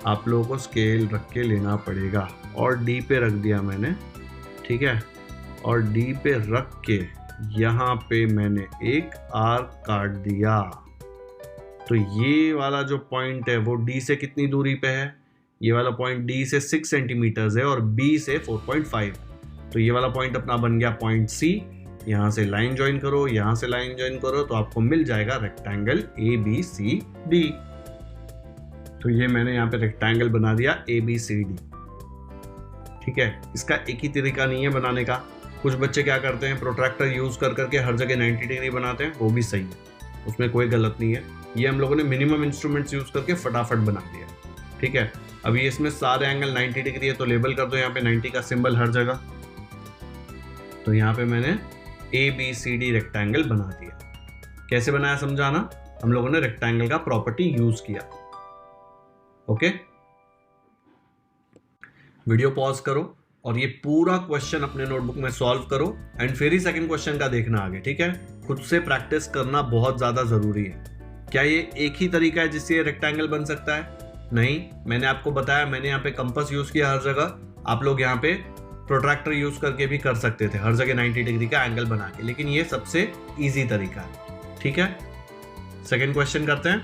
आप लोगों को स्केल रख के लेना पड़ेगा। और डी पे रख दिया मैंने, ठीक है। और डी पे रख के यहाँ पे मैंने एक आर्क काट दिया। तो ये वाला जो पॉइंट है वो डी से कितनी दूरी पे है, ये वाला पॉइंट डी से 6 सेंटीमीटर है और बी से 4.5। तो ये वाला पॉइंट अपना बन गया पॉइंट सी। यहाँ से लाइन ज्वाइन करो, यहाँ से लाइन ज्वाइन करो, तो आपको मिल जाएगा rectangle A B C D. तो ये मैंने यहाँ पे रेक्टेंगल बना दिया ए बी सी डी, ठीक है। इसका एक ही तरीका नहीं है बनाने का। कुछ बच्चे क्या करते हैं, प्रोट्रैक्टर यूज कर करके हर जगह 90 डिग्री बनाते हैं, वो भी सही है, उसमें कोई गलत नहीं है। ये हम लोगों ने मिनिमम इंस्ट्रूमेंट्स यूज करके फटाफट बना दिया, ठीक है। अभी इसमें सारे एंगल 90 डिग्री है तो लेबल कर दो यहाँ पे 90 का सिंबल हर जगह। तो यहाँ पे मैंने A B C D rectangle बना दिया। कैसे बनाया समझाना, हम लोगों ने रेक्टेंगल का प्रॉपर्टी यूज किया, ओके। वीडियो पॉज करो और ये पूरा क्वेश्चन अपने नोटबुक में सॉल्व करो एंड फिर ही सेकंड क्वेश्चन का देखना आगे, ठीक है। खुद से प्रैक्टिस करना बहुत ज्यादा जरूरी है। क्या ये एक ही तरीका है जिससे ये रेक्टेंगल बन सकता है? नहीं, मैंने आपको बताया, मैंने यहाँ पे कंपास यूज किया हर जगह। आप लोग यहाँ पे प्रोट्रैक्टर यूज करके भी कर सकते थे हर जगह 90 डिग्री का एंगल बना के, लेकिन ये सबसे इजी तरीका है, ठीक है। सेकंड क्वेश्चन करते हैं।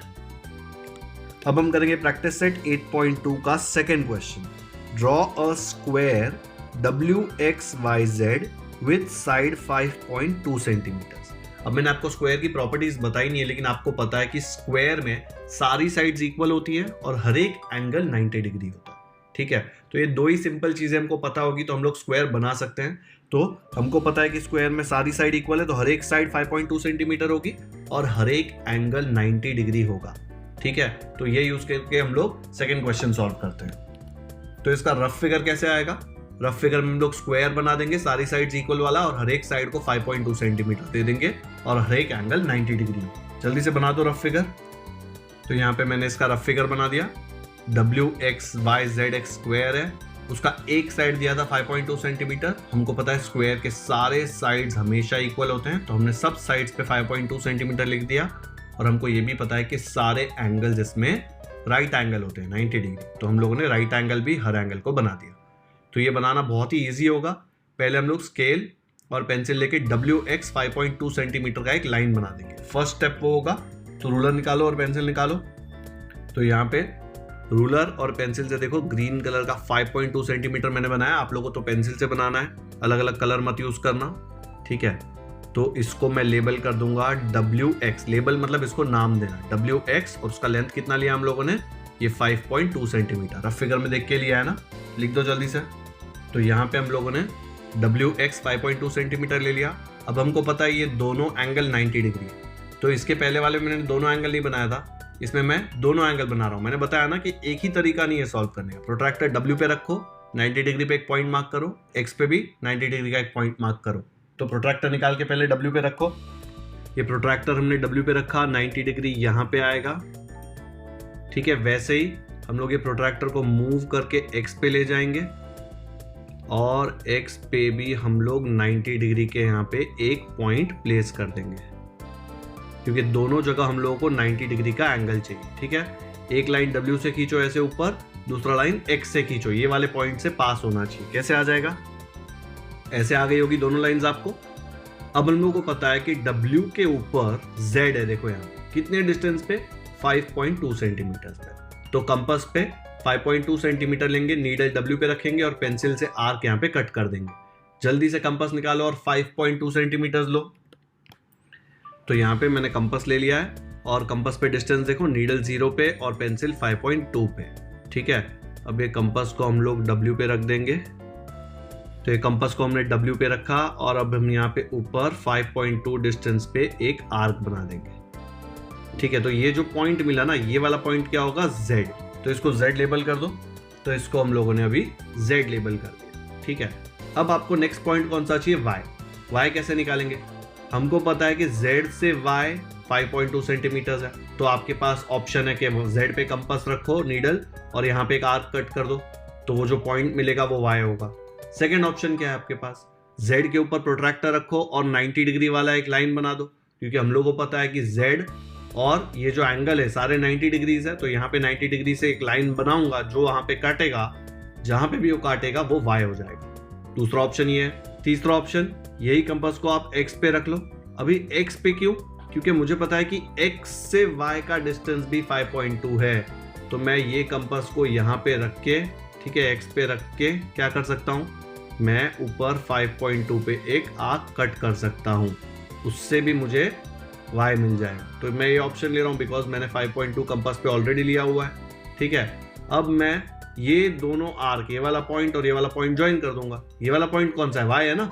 अब हम करेंगे प्रैक्टिस सेट 8.2 का second question. Draw a square WXYZ with side 5.2 centimetre. अब मैंने आपको स्क्वायर की प्रॉपर्टीज बताई नहीं है, लेकिन आपको पता है कि स्क्वायर में सारी साइड्स इक्वल होती है और हर एक एंगल 90 डिग्री होता है, ठीक है। तो ये दो ही सिंपल चीजें हमको पता होगी तो हम लोग स्क्वायर बना सकते हैं। तो हमको पता है कि स्क्वायर में सारी साइड इक्वल है, तो हर एक साइड 5.2 सेंटीमीटर होगी और हर एक एंगल 90 डिग्री होगा, ठीक है। तो ये यूज करके हम लोग सेकेंड क्वेश्चन सॉल्व करते हैं। तो इसका रफ फिगर कैसे आएगा? रफ फिगर में हम लोग स्क्वायर बना देंगे सारी साइड्स इक्वल वाला और हर एक साइड को 5.2 सेंटीमीटर दे देंगे और हर एक एंगल 90 डिग्री। जल्दी से बना दो रफ फिगर। तो यहाँ पे मैंने इसका रफ फिगर बना दिया। WXYZX स्क्वायर है, उसका एक साइड दिया था 5.2 सेंटीमीटर। हमको पता है स्क्वायर के सारे साइड्स हमेशा इक्वल होते हैं, तो हमने सब साइड्स पे 5.2 सेंटीमीटर लिख दिया। और हमको ये भी पता है कि सारे एंगल्स इसमें राइट एंगल होते हैं 90 डिग्री, तो हम लोगों ने राइट एंगल भी हर एंगल को बना दिया। तो ये बनाना बहुत ही ईजी होगा। पहले हम लोग स्केल और पेंसिल लेके WX 5.2 सेंटीमीटर का एक लाइन बना देंगे। फर्स्ट स्टेप वो होगा, तो रूलर निकालो और पेंसिल निकालो। तो यहाँ पे रूलर और पेंसिल से देखो ग्रीन कलर का 5.2 सेंटीमीटर मैंने बनाया। आप लोगों को तो पेंसिल से बनाना है, अलग अलग कलर मत यूज करना, ठीक है। तो इसको मैं लेबल कर दूंगा WX। लेबल मतलब इसको नाम देना, WX। और उसका लेंथ कितना लिया हम लोगों ने? ये 5.2 सेंटीमीटर। अब फिगर में देख के लिया है ना, लिख दो जल्दी से। तो यहाँ पे हम लोगों ने WX 5.2 सेंटीमीटर ले लिया। अब हमको पता है ये दोनों एंगल 90 डिग्री है, तो इसके पहले वाले में मैंने दोनों एंगल नहीं बनाया था, इसमें मैं दोनों एंगल बना रहा हूँ। मैंने बताया ना कि एक ही तरीका नहीं है सॉल्व करने का। प्रोट्रैक्टर W पे रखो, 90 डिग्री पे एक पॉइंट मार्क करो, X पे भी 90 डिग्री का एक पॉइंट मार्क करो। तो प्रोट्रैक्टर निकाल के पहले W पे रखो। ये प्रोट्रैक्टर हमने W पे रखा, 90 डिग्री यहाँ पे आएगा, ठीक है। वैसे ही हम लोग ये प्रोट्रैक्टर को मूव करके X पे ले जाएंगे और X पे भी हम लोग 90 डिग्री के यहाँ पे एक पॉइंट प्लेस कर देंगे, क्योंकि दोनों जगह हम लोगों को 90 डिग्री का एंगल चाहिए, ठीक है। एक लाइन W से खींचो ऐसे ऊपर, दूसरा लाइन X से खींचो, ये वाले पॉइंट से पास होना चाहिए। कैसे आ जाएगा? ऐसे आ गई होगी दोनों लाइंस आपको। अब हम लोगों को पता है कि W के ऊपर Z है, देखो यहाँ कितने डिस्टेंस पे? 5.2 सेंटीमीटर पे। तो कंपास पे 5.2 सेंटीमीटर लेंगे, नीडल W पे रखेंगे और पेंसिल से आर्क यहाँ पे कट कर देंगे। जल्दी से कंपास निकालो और 5.2 सेंटीमीटर लो। तो यहाँ पे मैंने कंपास ले लिया है और कंपास पे डिस्टेंस देखो, नीडल 0 पे और पेंसिल 5.2 पे, ठीक है। अब ये कंपास को हम लोग W पे रख देंगे। तो ये कंपास को हमने W पे रखा और अब हम यहाँ पे ऊपर 5.2 डिस्टेंस पे एक आर्क बना देंगे, ठीक है। तो ये जो पॉइंट मिला ना, ये वाला पॉइंट क्या होगा? Z। तो इसको Z लेबल कर दो। तो इसको हम लोगों ने अभी Z लेबल कर दिया, ठीक है। अब आपको नेक्स्ट पॉइंट कौन सा चाहिए? Y। Y कैसे निकालेंगे? हमको पता है कि Z से Y 5.2 सेंटीमीटर है, तो आपके पास ऑप्शन है कि Z पे कंपास रखो नीडल और यहाँ पे एक आर्क कट कर दो, तो वो जो पॉइंट मिलेगा वो Y होगा। सेकेंड ऑप्शन क्या है आपके पास? Z के ऊपर प्रोट्रैक्टर रखो और 90 डिग्री वाला एक लाइन बना दो, क्योंकि हम लोगों को पता है कि Z और ये जो एंगल है सारे 90 डिग्रीज है, तो यहाँ पे 90 डिग्री से एक लाइन बनाऊंगा, जो वहां पे काटेगा, जहां पे भी वो काटेगा वो Y हो जाएगा। दूसरा ऑप्शन ये है। तीसरा ऑप्शन, यही कंपास को आप X पे रख लो। अभी X पे क्यों? क्योंकि मुझे पता है कि X से Y का डिस्टेंस भी 5.2 है, तो मैं ये कंपास को यहाँ पे रख के, ठीक है, X पे रख के क्या कर सकता हूँ? मैं ऊपर 5.2 पे एक आर्क कट कर सकता हूँ, उससे भी मुझे Y मिल जाएगा। तो मैं ये ऑप्शन ले रहा हूँ बिकॉज मैंने 5.2 कंपास पे ऑलरेडी लिया हुआ है, ठीक है। अब मैं ये दोनों आर्क, ये वाला पॉइंट और ये वाला पॉइंट ज्वाइन कर दूंगा। ये वाला पॉइंट कौन सा है? Y है ना,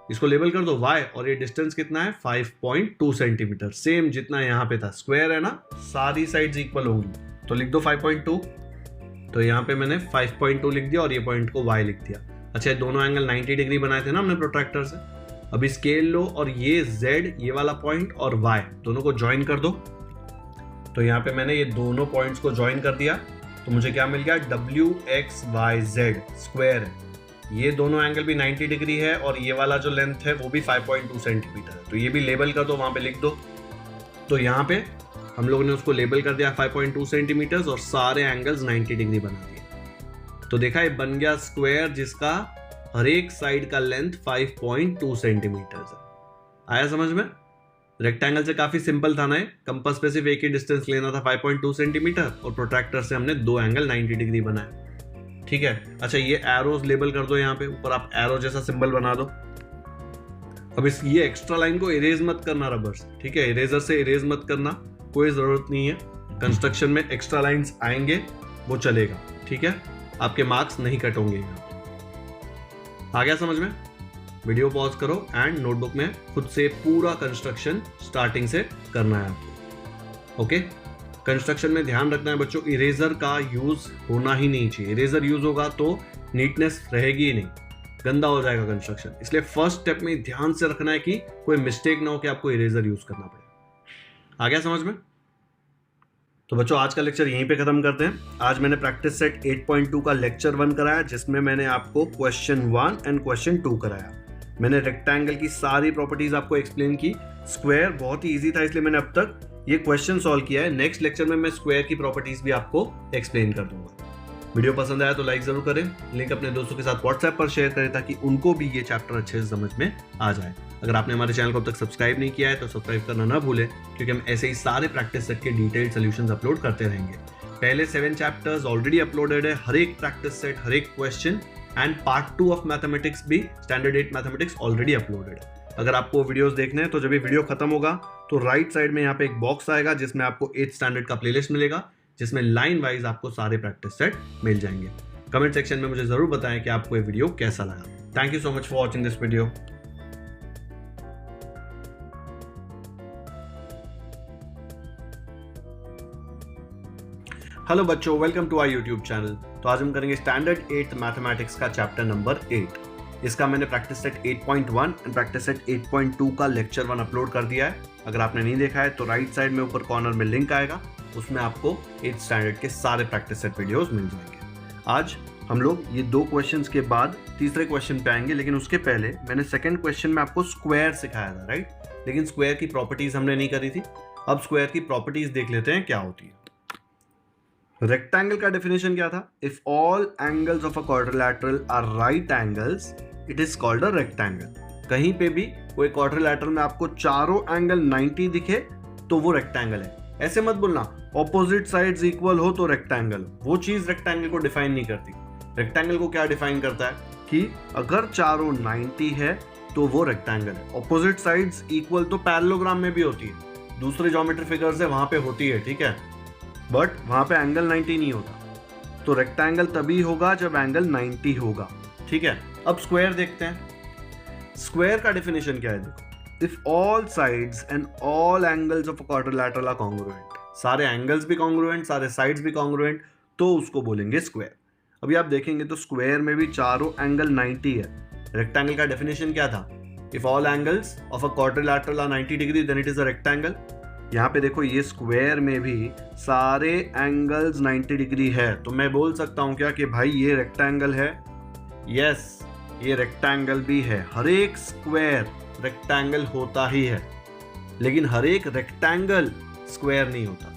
इसको लेबल कर दो Y। और ये डिस्टेंस कितना है? 5.2 सेंटीमीटर, सेम जितना यहाँ पे था। स्क्वायर है ना, सारी साइड्स इक्वल होंगी, तो लिख दो 5.2। तो यहाँ पे मैंने 5.2 लिख दिया और ये पॉइंट को Y लिख दिया। अच्छा, दोनों एंगल 90 डिग्री बनाए थे ना हमने प्रोट्रैक्टर से। अभी स्केल लो और ये Z, ये वाला पॉइंट और Y दोनों को ज्वाइन कर दो। तो यहाँ पे मैंने ये दोनों पॉइंट्स को ज्वाइन कर दिया, तो मुझे क्या मिल गया? WXYZ स्क्वायर है। ये दोनों एंगल भी 90 डिग्री है और ये वाला जो लेंथ है वो भी 5.2 सेंटीमीटर है, तो ये भी लेबल कर दो, वहां पे लिख दो। तो यहाँ पे हम लोगों ने उसको लेबल कर दिया 5.2 सेंटीमीटर और सारे एंगल्स 90 डिग्री बना दिए। तो देखा, ये बन गया स्क्वायर जिसका हर एक साइड का लेंथ 5.2 सेंटीमीटर है। आया समझ में? रेक्टेंगल से काफी सिंपल था ना, कंपास पे सिर्फ एक ही डिस्टेंस लेना था 5.2 सेंटीमीटर और प्रोट्रैक्टर से हमने दो एंगल 90 डिग्री बनाए, ठीक है। अच्छा, ये एरोज लेबल कर दो, यहाँ पे ऊपर आप एरो जैसा सिंबल बना दो। अब ये एक्स्ट्रा लाइन को इरेज मत करना रबर से, ठीक है, इरेजर से इरेज मत करना, कोई जरूरत नहीं है। कंस्ट्रक्शन में एक्स्ट्रा लाइंस आएंगे वो चलेगा, ठीक है, आपके मार्क्स नहीं कट होंगे। आ गया समझ में? वीडियो पॉज करो एंड नोटबुक में खुद से पूरा कंस्ट्रक्शन स्टार्टिंग से करना है आपको। ओके, कंस्ट्रक्शन में ध्यान रखना है बच्चों, इरेजर का यूज होना ही नहीं चाहिए। इरेजर यूज होगा तो नीटनेस रहेगी ही नहीं, गंदा हो जाएगा कंस्ट्रक्शन। इसलिए फर्स्ट स्टेप में ध्यान से रखना है कि कोई मिस्टेक ना हो कि आपको इरेजर यूज करना पड़े। आ गया समझ में? तो बच्चों आज का लेक्चर यहीं पे खत्म करते हैं। आज मैंने प्रैक्टिस सेट 8.2 का लेक्चर 1 कराया, जिसमें मैंने आपको क्वेश्चन 1 एंड क्वेश्चन 2 कराया। मैंने रेक्टेंगल की सारी प्रॉपर्टीज आपको एक्सप्लेन की। स्क्वायर बहुत ही इजी था, इसलिए मैंने अब तक ये क्वेश्चन सॉल्व किया है। नेक्स्ट लेक्चर में मैं स्क्वायर की प्रॉपर्टीज भी आपको एक्सप्लेन कर दूंगा। वीडियो पसंद आया तो लाइक जरूर करें, लिंक अपने दोस्तों के साथ व्हाट्सएप पर शेयर करें ताकि उनको भी ये चैप्टर अच्छे से समझ में आ जाए। अगर आपने हमारे चैनल को अब तक सब्सक्राइब नहीं किया है तो सब्सक्राइब करना ना भूलें, क्योंकि हम ऐसे ही सारे प्रैक्टिस सेट के डिटेल्ड सॉल्यूशंस अपलोड करते रहेंगे। पहले 7 चैप्टर्स ऑलरेडी अपलोडेड है, हर एक प्रैक्टिस सेट, हर एक question and part 2 of mathematics भी, स्टैंडर्ड 8 मैथमेटिक्स ऑलरेडी अपलोडेड है। अगर आपको वीडियोस देखने हैं तो जब ये वीडियो खत्म होगा तो राइट साइड में यहाँ पे एक बॉक्स आएगा जिसमें आपको 8th स्टैंडर्ड का प्लेलिस्ट मिलेगा, जिसमें लाइन वाइज आपको सारे प्रैक्टिस सेट मिल जाएंगे। कमेंट सेक्शन में मुझे जरूर बताएं कि आपको ये वीडियो कैसा लगा। Thank you so much for watching this video. Hello बच्चों, welcome to our YouTube channel. तो आज हम करेंगे स्टैंडर्ड 8th मैथमेटिक्स का चैप्टर नंबर 8। इसका मैंने practice set 8.1 and practice set 8.2 का लेक्चर 1 अपलोड कर दिया है। अगर आपने नहीं देखा है तो राइट साइड में ऊपर कॉर्नर में लिंक आएगा, उसमें आपको 8th स्टैंडर्ड के सारे प्रैक्टिस सेट वीडियोस मिल जाएंगे। आज हम लोग ये 2 क्वेश्चंस के बाद तीसरे क्वेश्चन पे आएंगे, लेकिन उसके पहले मैंने सेकंड क्वेश्चन में आपको स्क्वायर सिखाया था, राइट? लेकिन स्क्वायर की प्रॉपर्टीज हमने नहीं करी थी। अब स्क्वायर की प्रॉपर्टीज देख लेते हैं क्या होती है। रेक्टेंगल का डेफिनेशन क्या था? If all angles of a quadrilateral are right angles it is called a rectangle. कहीं पे भी कोई क्वाड्रिलैटरल में आपको चारों एंगल 90 दिखे तो वो रेक्टेंगल है। ऐसे मत बोलना ऑपोजिट साइड्स इक्वल हो तो रेक्टेंगल, वो चीज रेक्टेंगल को डिफाइन नहीं करती। रेक्टेंगल को क्या डिफाइन करता है कि अगर चारों 90 है तो वो रेक्टेंगल है। ऑपोजिट साइड्स इक्वल तो पैरेललोग्राम में भी होती है, दूसरे ज्योमेट्री फिगर्स है वहां पे होती है, ठीक है, बट वहां पे एंगल 90 नहीं होता। तो रेक्टेंगल तभी होगा जब एंगल 90 होगा, ठीक है। अब स्क्वायर देखते हैं। स्क्वायर का डेफिनेशन क्या है? देखो, if all sides and all angles of a quadrilateral are congruent, सारे एंगल्स भी कॉन्ग्रुएंट, सारे साइड्स भी कॉन्ग्रुएंट, तो उसको बोलेंगे स्क्वायर। अभी आप देखेंगे तो स्क्वायर में भी चारों एंगल 90 है। रेक्टेंगल का डेफिनेशन क्या था? If all angles of a quadrilateral are 90 degree then it is a rectangle. यहाँ पे देखो ये स्क्वायर में भी सारे एंगल्स 90 डिग्री है, तो मैं बोल सकता हूँ क्या कि भाई ये रेक्टेंगल है? यस, ये रेक्टेंगल भी है। हर एक स्क्वायर रेक्टेंगल होता ही है, लेकिन हर एक रेक्टेंगल स्क्वायर नहीं होता,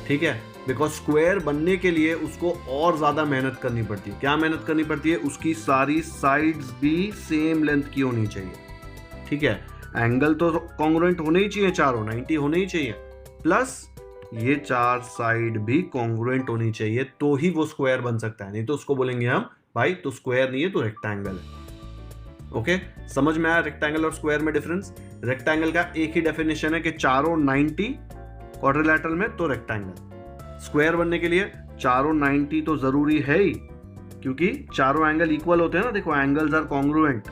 ठीक है। बिकॉज स्क्वायर बनने के लिए उसको और ज्यादा मेहनत करनी पड़ती है। क्या मेहनत करनी पड़ती है? उसकी सारी साइड्स भी सेम लेंथ की होनी चाहिए, ठीक है। एंगल तो कॉन्ग्रुएंट होने ही चाहिए, चारों 90 होने ही चाहिए, प्लस ये 4 साइड भी कॉन्ग्रुएंट होनी चाहिए, तो ही वो स्क्वायर बन सकता है। नहीं तो उसको बोलेंगे हम भाई तो स्क्वायर नहीं है, तो रेक्टेंगल है। ओके, समझ में आया रेक्टेंगल और स्क्वायर में डिफरेंस? रेक्टेंगल का एक ही डेफिनेशन है कि चारों 90 क्वाड्रिलैटरल में तो रेक्टेंगल। स्क्वायर बनने के लिए चारों 90 तो जरूरी है ही, क्योंकि चारों एंगल इक्वल होते हैं ना। देखो एंगल्स आर कॉन्ग्रुएंट,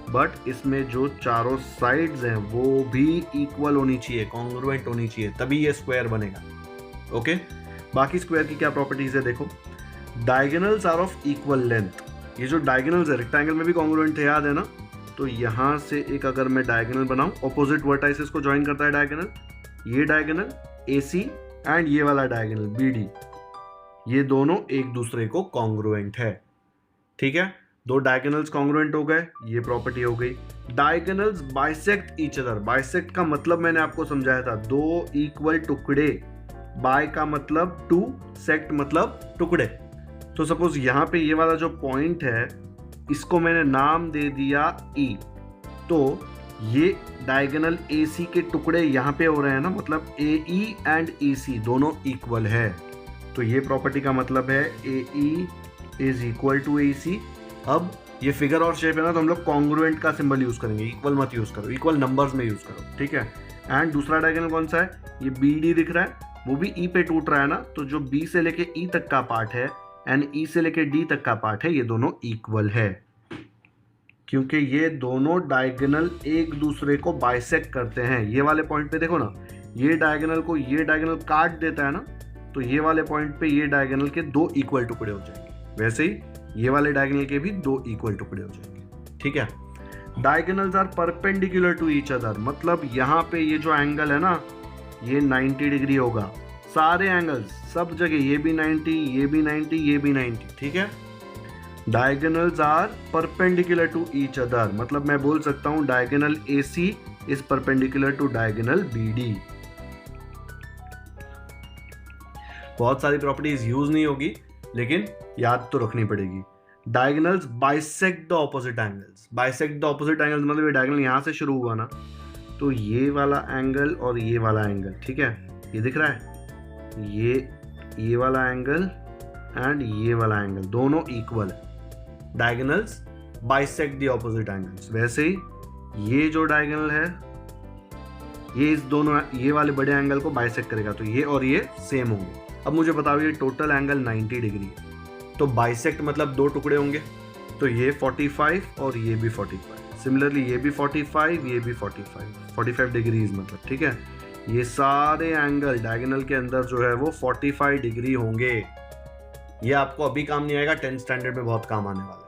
बट इसमें जो चारों साइड्स हैं वो भी इक्वल होनी चाहिए, कॉन्ग्रुएंट होनी चाहिए, तभी ये स्क्वायर बनेगा। ओके, बाकी स्क्वायर की क्या प्रॉपर्टीज है? देखो, diagonals are of equal length. ये जो डायगोनल्स है रेक्टेंगल में भी कॉन्ग्रुएंट है, याद है ना? तो यहां से एक अगर मैं डायगोनल बनाऊं, ऑपोजिट वर्टाइसेस को ज्वाइन करता है डायगोनल, ये डायगोनल AC एंड ये वाला डायगोनल BD, ये दोनों एक दूसरे को कॉन्ग्रुएंट है, ठीक है। 2 डायगोनल्स कॉन्ग्रुएंट हो गए, ये प्रॉपर्टी हो गई। Diagonals bisect each other. Bisect का मतलब मैंने आपको समझाया था, 2 इक्वल टुकड़े। बाय का मतलब 2, सेक्ट मतलब टुकड़े। तो सपोज यहाँ पे ये वाला जो पॉइंट है इसको मैंने नाम दे दिया E, तो ये डायगोनल AC के टुकड़े यहाँ पे हो रहे हैं ना, मतलब AE एंड EC दोनों इक्वल है। तो ये प्रॉपर्टी का मतलब है AE is equal to AC। अब ये फिगर और शेप है ना, तो हम लोग कॉन्ग्रुएंट का सिंबल यूज करेंगे, इक्वल मत यूज करो, इक्वल नंबर्स में यूज करो, ठीक है। एंड दूसरा डायगोनल कौन सा है, ये बी डी दिख रहा है, वो भी ई पे टूट रहा है ना, तो जो बी से लेके ई तक का पार्ट है एंड ई से लेके डी तक का पार्ट है, ये दोनों इक्वल है, क्योंकि ये दोनों डायगोनल एक दूसरे को बाइसेक्ट करते हैं। ये वाले पॉइंट पे देखो ना, ये डायगोनल को ये डायगोनल काट देता है ना, तो ये वाले पॉइंट पे ये डायगोनल के दो इक्वल टुकड़े हो जाएंगे, वैसे ही ये वाले डायगोनल के भी दो इक्वल टुकड़े हो जाएंगे, ठीक है। Diagonals are perpendicular to each other, मतलब यहाँ पे ये जो एंगल है ना, ये 90 डिग्री होगा, सारे एंगल्स सब जगह, ये भी 90, ये भी 90, ये भी 90, ठीक है। Diagonals are perpendicular to each other, मतलब मैं बोल सकता हूं diagonal AC is perpendicular to diagonal BD। बहुत सारी प्रॉपर्टीज यूज नहीं होगी, लेकिन याद तो रखनी पड़ेगी। Diagonals bisect the opposite angles, bisect the opposite angles मतलब ये डायगोनल यहां से शुरू हुआ ना, तो ये वाला एंगल और ये वाला एंगल, ठीक है, ये दिख रहा है, ये वाला एंगल एंड ये वाला एंगल दोनों इक्वल है। Diagonals bisect the opposite angles, वैसे ही ये जो डायगोनल है ये इस दोनों ये वाले बड़े एंगल को बाइसेक्ट करेगा, तो ये और ये सेम होंगे। अब मुझे बताओ, ये टोटल एंगल 90 डिग्री है, तो बाइसेक्ट मतलब दो टुकड़े होंगे, तो ये 45 और ये भी 45, सिमिलरली ये भी 45, ये भी 45 डिग्रीज मतलब, ठीक है। ये सारे एंगल डायगोनल के अंदर जो है वो 45 डिग्री होंगे। ये आपको अभी काम नहीं आएगा, 10th स्टैंडर्ड में बहुत काम आने वाला है।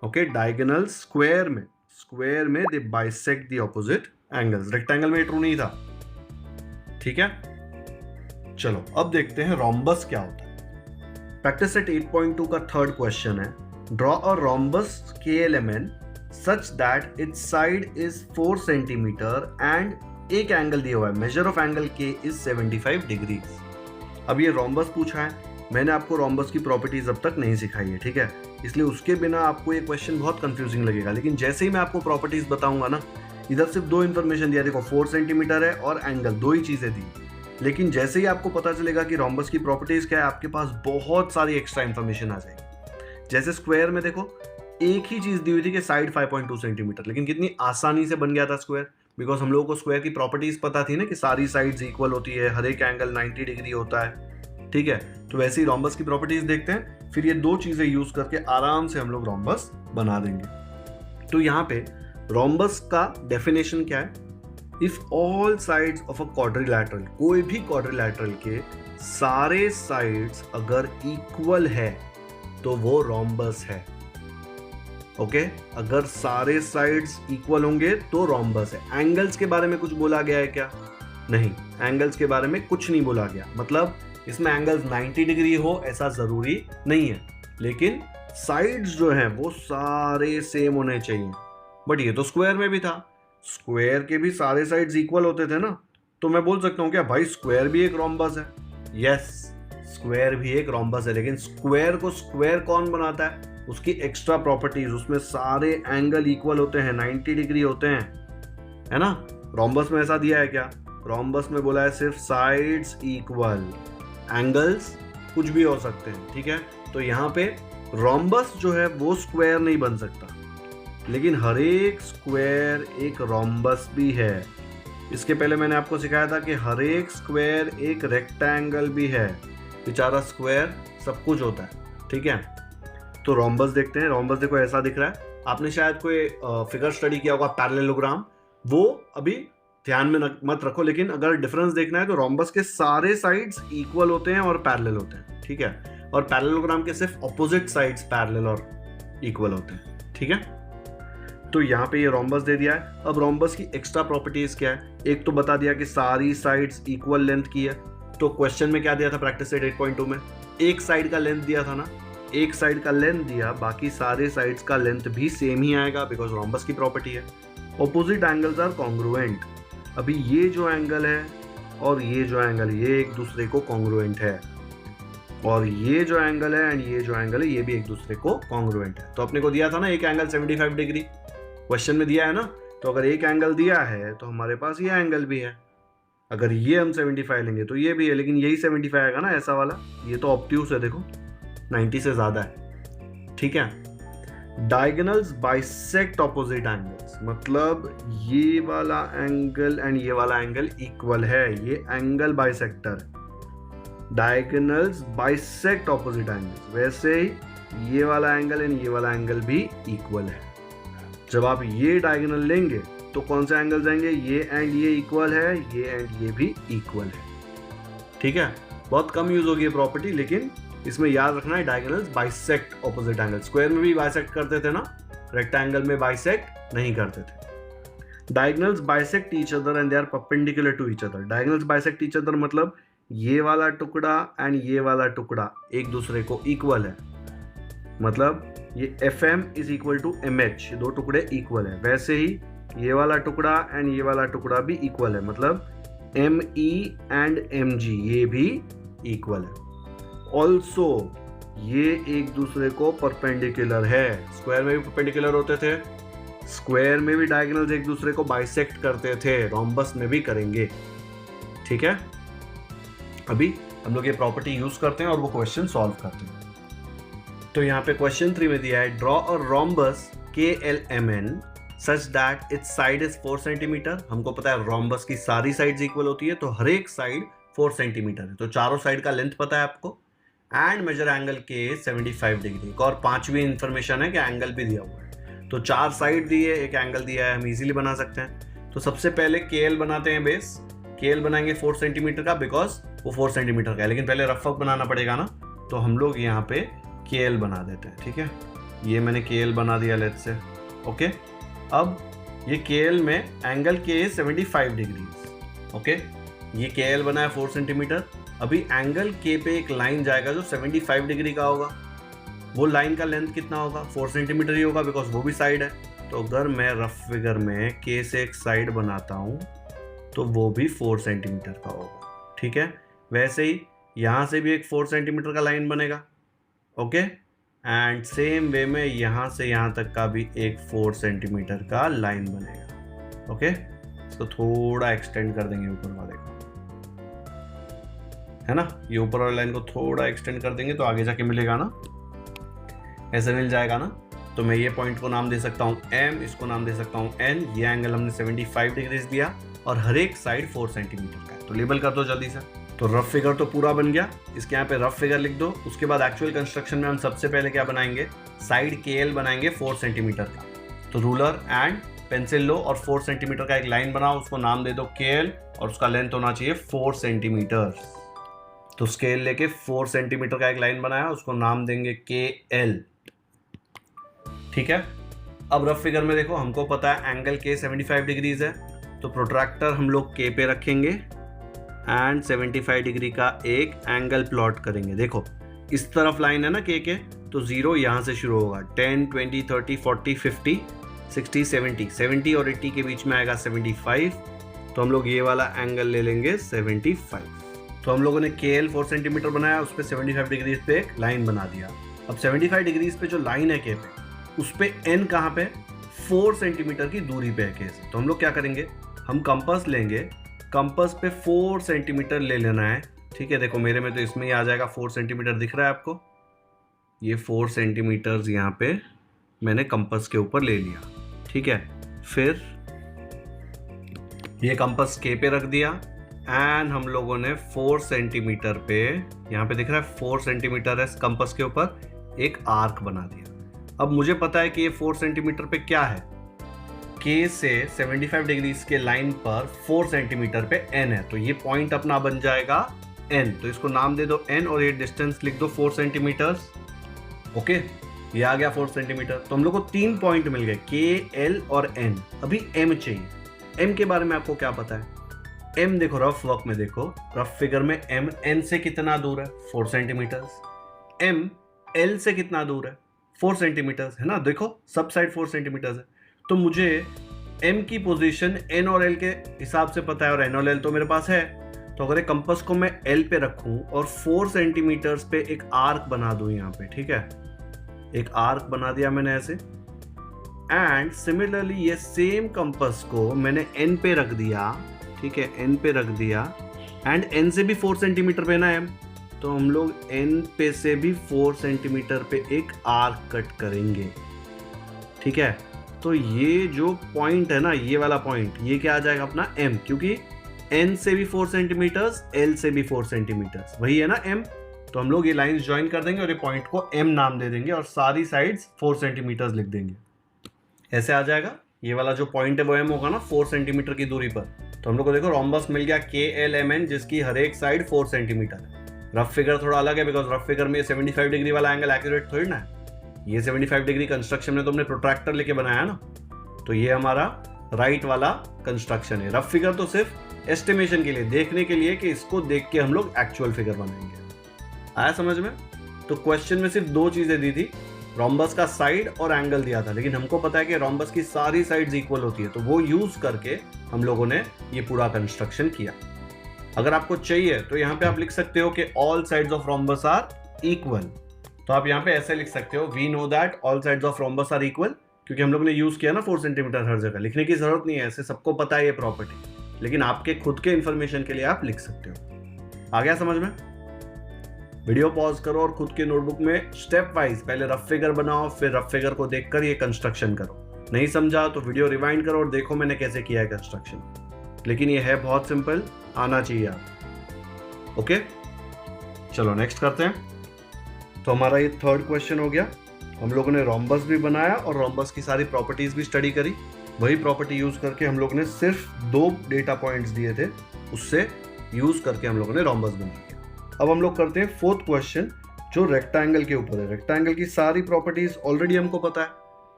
ओके, डायगोनल स्क्वायर में they bisect the opposite angles. Rectangle में ट्रू नहीं था, ठीक है। चलो अब देखते हैं रोम्बस क्या होता है। प्रैक्टिस सेट 8.2 का थर्ड क्वेश्चन है, draw a rhombus KLMN such that it's side is 4 centimetre and एक एंगल दिया हुआ है, measure of angle K is 75 degrees. अब ये रोम्बस पूछा है, मैंने आपको रोम्बस की प्रॉपर्टीज अब तक नहीं सिखाई है, ठीक है, इसलिए उसके बिना आपको ये क्वेश्चन बहुत कंफ्यूजिंग लगेगा। लेकिन जैसे ही मैं आपको प्रॉपर्टीज बताऊंगा ना, इधर सिर्फ दो इन्फॉर्मेशन दिया, देखो 4 सेंटीमीटर है और एंगल, दो ही चीजें दी, लेकिन जैसे ही आपको पता चलेगा कि रोम्बस की प्रॉपर्टीज क्या है, आपके पास बहुत सारी एक्स्ट्रा इन्फॉर्मेशन आ जाएगी। जैसे स्क्वायर में देखो एक ही चीज दी हुई थी कि साइड 5.2 सेंटीमीटर, लेकिन कितनी आसानी से बन गया था स्क्वायर, बिकॉज हम लोगों को स्क्वायर की प्रॉपर्टीज पता थी ना कि सारी साइड्स इक्वल होती है, हर एक एंगल 90 डिग्री होता है, ठीक है। तो वैसे ही रोम्बस की प्रॉपर्टीज देखते हैं, फिर ये दो चीजें यूज करके आराम से हम लोग रोम्बस बना देंगे। तो यहाँ पे रोम्बस का डेफिनेशन क्या है, if all sides of a quadrilateral, कोई भी क्वाड्रिलैटरल के सारे साइड्स अगर इक्वल है तो वो रोम्बस है। ओके, अगर सारे साइड्स इक्वल होंगे तो रोम्बस है। एंगल्स के बारे में कुछ बोला गया है क्या? नहीं, एंगल्स के बारे में कुछ नहीं बोला गया, मतलब इसमें एंगल्स 90 डिग्री हो ऐसा जरूरी नहीं है, लेकिन साइड्स जो हैं वो सारे सेम होने चाहिए। बट ये तो स्क्वायर में भी था, स्क्वायर के भी सारे साइड्स इक्वल होते थे ना, तो मैं बोल सकता हूँ क्या भाई स्क्वायर भी एक रोम्बस है? यस, स्क्वायर भी एक रोम्बस है, लेकिन स्क्वायर को स्क्वायर कौन बनाता है? उसकी एक्स्ट्रा प्रॉपर्टीज, उसमें सारे एंगल इक्वल होते हैं, 90 डिग्री होते हैं, है ना। रोम्बस में ऐसा दिया है क्या? रोम्बस में बोला है सिर्फ साइड्स इक्वल, एंगल्स कुछ भी हो सकते हैं, ठीक है। तो यहाँ पे रोम्बस जो है वो स्क्वायर नहीं बन सकता, लेकिन हर एक स्क्वायर एक रोम्बस भी है। इसके पहले मैंने आपको सिखाया था कि हर एक स्क्वायर एक रेक्टेंगल भी है, बेचारा स्क्वायर सब कुछ होता है, ठीक है। तो रोम्बस देखते हैं। रोम्बस देखो ऐसा दिख रहा है, आपने शायद कोई फिगर स्टडी किया होगा पैरेललोग्राम, वो अभी ध्यान में मत रखो, लेकिन अगर डिफरेंस देखना है तो रोम्बस के सारे साइड्स इक्वल होते हैं और पैरेलल होते हैं, ठीक है, और पैरेललोग्राम के सिर्फ ऑपोजिट साइड्स पैरेलल और इक्वल होते हैं, ठीक है। तो यहाँ पे ये रोम्बस दे दिया है। अब रोम्बस की एक्स्ट्रा प्रॉपर्टीज क्या है? एक तो बता दिया कि सारी साइड्स इक्वल लेंथ की है, तो क्वेश्चन में क्या दिया था प्रैक्टिस सेट 8.2 में? एक साइड का लेंथ दिया था ना, एक साइड का लेंथ दिया, बाकी सारे साइड्स का लेंथ भी सेम ही आएगा, बिकॉज रोम्बस की प्रॉपर्टी है। ऑपोजिट एंगल्स आर कॉन्ग्रुएंट, अभी ये जो एंगल है और ये जो एंगल, ये एक दूसरे को कॉन्ग्रुएंट है, और ये जो एंगल है एंड ये जो एंगल है ये भी एक दूसरे को कॉन्ग्रुएंट है। तो अपने को दिया था ना एक एंगल 75 डिग्री, क्वेश्चन में दिया है ना, तो अगर एक एंगल दिया है तो हमारे पास ये एंगल भी है, अगर ये हम 75 लेंगे तो ये भी है, लेकिन यही 75 आएगा ना ऐसा वाला, ये तो ऑब्ट्यूस है, देखो 90 से ज्यादा है, ठीक है। डायगोनल्स बाइसेक्ट ऑपोजिट एंगल्स, मतलब ये वाला एंगल एंड ये वाला एंगल इक्वल है, ये angle bisector. Diagonals bisect opposite angles, वैसे ही ये वाला एंगल एंड ये वाला एंगल भी इक्वल है। जब आप ये डायगोनल लेंगे तो कौन से एंगल जाएंगे, ये एंड ये इक्वल है, ये एंड ये भी इक्वल है। ठीक है, बहुत कम यूज होगी ये प्रॉपर्टी, लेकिन इसमें याद रखना है diagonals bisect opposite angle. Square में भी बाइसेक्ट करते थे ना, रेक्टेंगल में बाइसेक्ट नहीं करते थे। Diagonals bisect each other and they are perpendicular to each other. Diagonals bisect each other मतलब ये वाला टुकड़ा एंड ये वाला टुकड़ा एक दूसरे को इक्वल है, मतलब ये FM is equal to MH, दो टुकड़े इक्वल है। वैसे ही ये वाला टुकड़ा एंड ये वाला टुकड़ा भी इक्वल है, मतलब ME एंड MG ये भी इक्वल है। ऑल्सो ये एक दूसरे को परपेंडिकुलर है। स्क्वायर में भी परपेंडिकुलर होते थे, स्क्वायर में भी डायगोनल्स एक दूसरे को बाइसेक्ट करते थे, रोम्बस में भी करेंगे। ठीक है, अभी हम लोग ये प्रॉपर्टी यूज करते हैं और वो क्वेश्चन सॉल्व करते हैं। तो यहाँ पे क्वेश्चन 3 में दिया है, draw a rhombus KLMN such that it's side is 4 centimetre. हमको पता है रोम्बस की सारी साइड्स इक्वल होती है, तो हर एक साइड 4 सेंटीमीटर है, तो चारों साइड का लेंथ पता है आपको। एंड मेजर एंगल के 75 डिग्री। एक और पांचवी इंफॉर्मेशन है कि एंगल भी दिया हुआ है, तो 4 साइड दी है, एक एंगल दिया है, हम इजीली बना सकते हैं। तो सबसे पहले KL बनाते हैं बेस। KL बनाएंगे 4 सेंटीमीटर का, बिकॉज वो 4 सेंटीमीटर का है, लेकिन पहले रफ वर्क बनाना पड़ेगा ना, तो हम लोग यहाँ पे KL बना देते हैं। ठीक है, ये मैंने KL बना दिया लेट्स से। ओके, अब ये KL में एंगल के 75 डिग्री। ओके, ये KL बना है 4 सेंटीमीटर। अभी एंगल K पे एक लाइन जाएगा जो 75 डिग्री का होगा, वो लाइन का लेंथ कितना होगा, 4 सेंटीमीटर ही होगा, बिकॉज वो भी साइड है। तो अगर मैं रफ फिगर में K से एक साइड बनाता हूँ तो वो भी 4 सेंटीमीटर का होगा। ठीक है, वैसे ही यहाँ से भी एक 4 सेंटीमीटर का लाइन बनेगा। ओके, एंड सेम वे में यहाँ से यहाँ तक का भी एक 4 सेंटीमीटर का लाइन बनेगा। ओके, इसको थोड़ा एक्सटेंड कर देंगे ऊपर वाले को, है ना, ये ऊपर वाली लाइन को थोड़ा एक्सटेंड कर देंगे तो आगे जाके मिलेगा ना, ऐसे मिल जाएगा ना। तो मैं ये पॉइंट को नाम दे सकता हूँ M, इसको नाम दे सकता हूँ N। ये एंगल हमने 75 डिग्री दिया और हर एक साइड 4 सेंटीमीटर का है, तो लेबल कर दो जल्दी से। तो रफ फिगर तो पूरा बन गया, इसके यहाँ पे रफ फिगर लिख दो। उसके बाद एक्चुअल कंस्ट्रक्शन में हम सबसे पहले क्या बनाएंगे, साइड KL बनाएंगे 4 सेंटीमीटर का। तो रूलर एंड पेंसिल लो और 4 सेंटीमीटर का एक लाइन बनाओ, उसको नाम दे दो KL, और उसका लेंथ होना चाहिए 4 सेंटीमीटर। तो स्केल लेके 4 सेंटीमीटर का एक लाइन बनाया, उसको नाम देंगे KL। ठीक है, अब रफ फिगर में देखो, हमको पता है एंगल K 75 डिग्रीज है, तो प्रोट्रैक्टर हम लोग K पे रखेंगे एंड 75 डिग्री का एक एंगल प्लॉट करेंगे। देखो इस तरफ लाइन है ना K के, तो 0 यहाँ से शुरू होगा, 10, 20, 30, 40, 50, 60, 70, 70 और 80 के बीच में आएगा 75। तो हम लोग ये वाला एंगल ले लेंगे 75। तो हम लोगों ने KL 4 सेंटीमीटर बनाया, उस पर 75 डिग्री पे एक लाइन बना दिया। अब 75 डिग्री पे जो लाइन है K पे, उस पे N कहाँ पे, 4 सेंटीमीटर की दूरी पे है K से। तो हम लोग क्या करेंगे, हम कंपास लेंगे, कंपास पे 4 सेंटीमीटर ले लेना है। ठीक है, देखो मेरे में तो इसमें ही आ जाएगा 4 सेंटीमीटर, दिख रहा है आपको, ये 4 सेंटीमीटर यहाँ पे मैंने कंपास के ऊपर ले लिया। ठीक है, फिर ये कंपास K पे रख दिया एंड हम लोगों ने 4 सेंटीमीटर पे, यहाँ पे दिख रहा है 4 सेंटीमीटर है कंपास के ऊपर, एक आर्क बना दिया। अब मुझे पता है कि ये 4 सेंटीमीटर पे क्या है, K से 75 डिग्री के लाइन पर 4 सेंटीमीटर पे N है, तो ये पॉइंट अपना बन जाएगा N। तो इसको नाम दे दो N और ये डिस्टेंस लिख दो 4 सेंटीमीटर। ओके, ये आ गया 4 सेंटीमीटर। तो हम लोग को 3 पॉइंट मिल गए, K, L और N। अभी M चाहिए। M के बारे में आपको क्या पता है, M देखो रफ वर्क में देखो, रफ फिगर में M N से कितना दूर है, 4 सेंटीमीटर। M L से कितना दूर है, 4 सेंटीमीटर, है ना, देखो सब साइड 4 सेंटीमीटर है। तो मुझे M की पोजीशन N और L के हिसाब से पता है, और N और L तो मेरे पास है। तो अगर एक कंपास को मैं L पे रखूं और 4 सेंटीमीटर पे एक आर्क बना दूं यहाँ पे, ठीक है, एक आर्क बना दिया मैंने ऐसे, एंड सिमिलरली ये सेम कंपास को मैंने N पे रख दिया। ठीक है, N पे रख दिया एंड N से भी 4 सेंटीमीटर पे ना M, तो हम लोग N पे से भी 4 सेंटीमीटर पे एक आर्क कट करेंगे। ठीक है, तो ये जो पॉइंट है ना, ये वाला पॉइंट, ये क्या आ जाएगा अपना m, क्योंकि n से भी 4 सेंटीमीटर्स, l से भी 4 सेंटीमीटर्स, वही है ना m। तो हम लोग ये लाइंस ज्वाइन कर देंगे और ये पॉइंट को m नाम दे देंगे और सारी साइड्स 4 सेंटीमीटर्स लिख देंगे। ऐसे आ जाएगा, ये वाला जो पॉइंट है वो m होगा ना 4 सेंटीमीटर की दूरी पर। तो हम लोग को देखो रोम्बस मिल गया KLMN, जिसकी हर एक साइड 4 सेंटीमीटर है। रफ फिगर थोड़ा अलग है, बिकॉज रफ फिगर में 75 डिग्री वाला एंगल एक्यूरेट थोड़ी ना है। ये 75 डिग्री कंस्ट्रक्शन में तो हमने प्रोट्रैक्टर लेके बनाया है ना, तो ये हमारा राइट वाला कंस्ट्रक्शन है। रफ फिगर तो सिर्फ एस्टिमेशन के लिए, देखने के लिए कि इसको देख के हम लोग एक्चुअल फिगर बनाएंगे। आया समझ में? तो क्वेश्चन में सिर्फ दो चीजें दी थी, रोम्बस का साइड और एंगल दिया था, लेकिन हमको पता है कि रोम्बस की सारी साइड्स इक्वल होती है, तो वो यूज करके हम लोगों ने ये पूरा कंस्ट्रक्शन किया। अगर आपको चाहिए तो यहाँ पे आप लिख सकते हो कि all sides of rhombus are equal. तो आप यहाँ पे ऐसे लिख सकते हो, we know that all sides of rhombus are equal, क्योंकि हम लोग ने यूज किया ना 4 सेंटीमीटर हर जगह। लिखने की जरूरत नहीं है, ऐसे सबको पता है ये प्रॉपर्टी, लेकिन आपके खुद के इंफॉर्मेशन के लिए आप लिख सकते हो। आ गया समझ में? वीडियो पॉज करो और खुद के नोटबुक में स्टेप वाइज पहले रफ फिगर बनाओ, फिर रफ फिगर को देखकर ये कंस्ट्रक्शन करो। नहीं समझा तो वीडियो रिवाइंड करो और देखो मैंने कैसे किया है कंस्ट्रक्शन, लेकिन ये है बहुत सिंपल, आना चाहिए आप। ओके, चलो नेक्स्ट करते हैं। तो हमारा ये थर्ड क्वेश्चन हो गया। हम लोगों ने रोम्बस भी बनाया और रोम्बस की सारी प्रॉपर्टीज भी स्टडी करी। वही प्रॉपर्टी यूज करके हम लोग ने सिर्फ 2 डेटा पॉइंट्स दिए थे, उससे यूज करके हम लोगों ने रोम्बस बनाया। अब हम लोग करते हैं फोर्थ क्वेश्चन, जो रेक्टेंगल के ऊपर है। रेक्टेंगल की सारी प्रॉपर्टीज ऑलरेडी हमको पता है,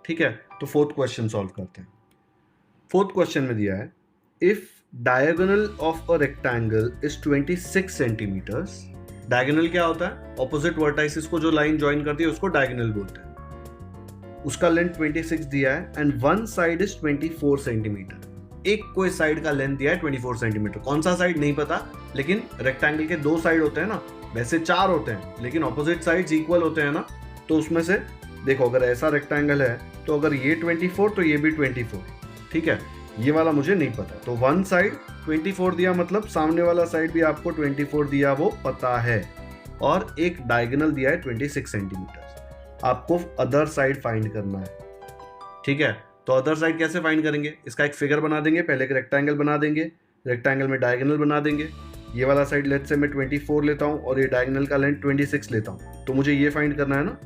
ठीक है। तो फोर्थ क्वेश्चन सॉल्व करते हैं। फोर्थ क्वेश्चन में दिया है, if diagonal of a rectangle is 26 centimetres. Diagonal क्या होता है? ऑपोजिट वर्टाइसिस को जो लाइन ज्वाइन करती है उसको डायगोनल बोलते हैं। उसका लेंथ 26 दिया है and one side is 24 centimetre. एक कोई साइड का लेंथ दिया है 24 सेंटीमीटर। कौन सा साइड नहीं पता, लेकिन रेक्टेंगल के 2 साइड होते हैं ना, वैसे 4 होते हैं, लेकिन ऑपोजिट साइड्स इक्वल होते हैं ना। तो उसमें से देखो, अगर ऐसा रेक्टेंगल है तो अगर ये 24 तो ये भी 24, ठीक है। ये वाला मुझे नहीं पता, तो वन साइड 24 दिया, मतलब सामने वाला साइड भी आपको 24 दिया वो पता है, और एक डायगोनल दिया है 26 सेंटीमीटर। आपको अदर साइड फाइंड करना है, ठीक है। तो अदर साइड कैसे फाइंड करेंगे? इसका एक फिगर बना देंगे, पहले एक रेक्टेंगल बना देंगे, रेक्टेंगल में डायगोनल बना देंगे। ये वाला साइड लेट से मैं 24 लेता हूँ और ये डायगोनल का लेंथ 26 लेता हूँ। तो मुझे ये फाइंड करना है ना,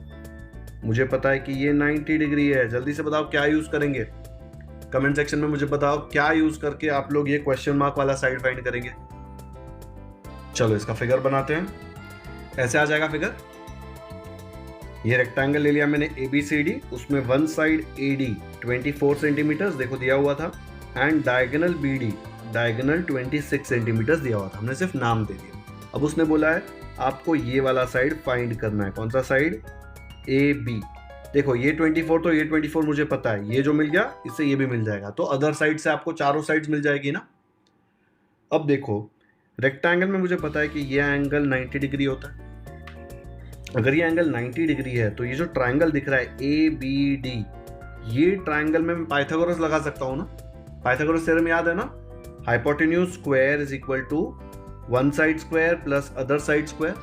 मुझे पता है कि ये 90 डिग्री है। जल्दी से बताओ क्या यूज करेंगे, कमेंट सेक्शन में मुझे बताओ क्या यूज करके आप लोग ये क्वेश्चन मार्क वाला साइड फाइंड करेंगे। चलो इसका फिगर बनाते हैं। ऐसे आ जाएगा फिगर। ये रेक्टेंगल ले लिया मैंने ABCD, उसमें वन साइड AD 24 सेंटीमीटर देखो दिया हुआ था, and diagonal BD diagonal 26 centimetre दिया हुआ था। हमने सिर्फ नाम दे दिया। अब उसने बोला है आपको ये वाला साइड फाइंड करना है। कौन सा साइड? AB। देखो ये 24 तो ये 24 मुझे पता है, ये जो मिल गया इससे ये भी मिल जाएगा, तो अदर साइड से आपको चारों साइड्स मिल जाएगी ना। अब देखो रेक्टेंगल में मुझे पता है कि ये एंगल 90 डिग्री होता है। अगर ये एंगल 90 डिग्री है तो ये जो ट्रायंगल दिख रहा है ABD, ये ट्रायंगल में मैं पाइथागोरस लगा सकता हूँ ना। पाइथागोरस थ्योरम याद है ना, hypotenuse square is equal to one side square plus other side square.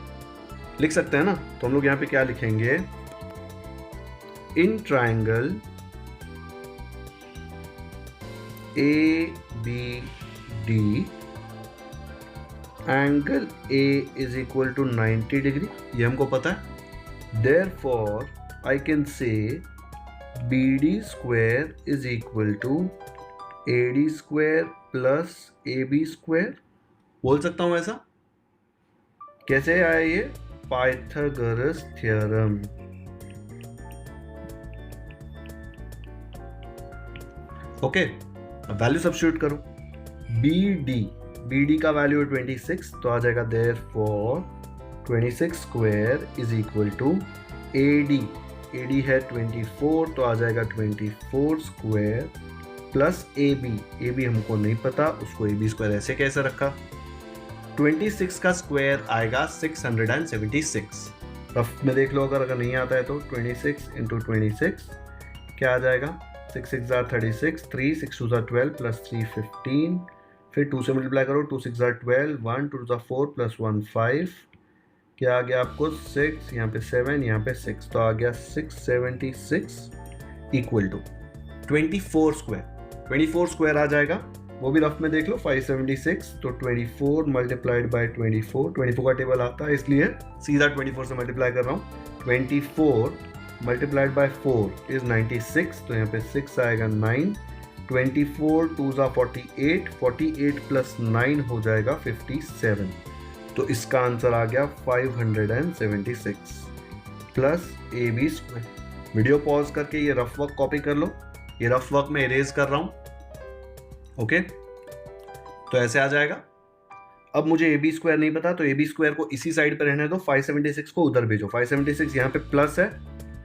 लिख सकते हैं ना। तो हम लोग यहाँ पे क्या लिखेंगे, in triangle ABD angle A is equal to 90 degree, ये हमको पता है। Therefore I can say BD square is equal to AD square plus AB square. बोल सकता हूं ऐसा? कैसे आया ये? Pythagoras theorem. ओके, अब वैल्यू सब्स्टिट्यूट करो। BD का वैल्यू है 26, तो आ जाएगा therefore 26 square is equal to AD है 24, तो आ जाएगा 24 स्क्वायर प्लस AB हमको नहीं पता, उसको AB स्क्वायर ऐसे कैसे रखा। 26 का स्क्वायर आएगा 676। रफ में देख लो, अगर नहीं आता है तो 26 इंटू 26 क्या आ जाएगा, 6 6 36, 3 6 2 12 प्लस 3 15, फिर 2 से मल्टीप्लाई करो, 2 6 12, 1 2 4 प्लस 1 5, क्या आ गया आपको 6, यहाँ पे 7, यहाँ पे 6, तो आ गया 676 इक्वल टू 24 स्क्वायर। 24 स्क्वायर आ जाएगा, वो भी रफ में देख लो, 576। तो 24 मल्टीप्लाइड बाय 24 का टेबल आता है इसलिए सीधा 24 से मल्टीप्लाई कर रहा हूँ। 24 मल्टीप्लाइड बाय 4 इज 96, तो यहाँ पे 6 आएगा 9। 24 2 ज़ा 48, 48 प्लस 9 हो जाएगा 57। तो इसका आंसर आ गया 576 plus AB square. Video pause करके ये रफ वर्क कॉपी कर लो, ये रफ वर्क में इरेज कर रहा हूं। ओके, तो ऐसे आ जाएगा। अब मुझे AB स्क्वायर नहीं पता, तो AB स्क्वायर को इसी साइड पे रहने दो, 576 को उधर भेजो। 576 यहाँ पे प्लस है,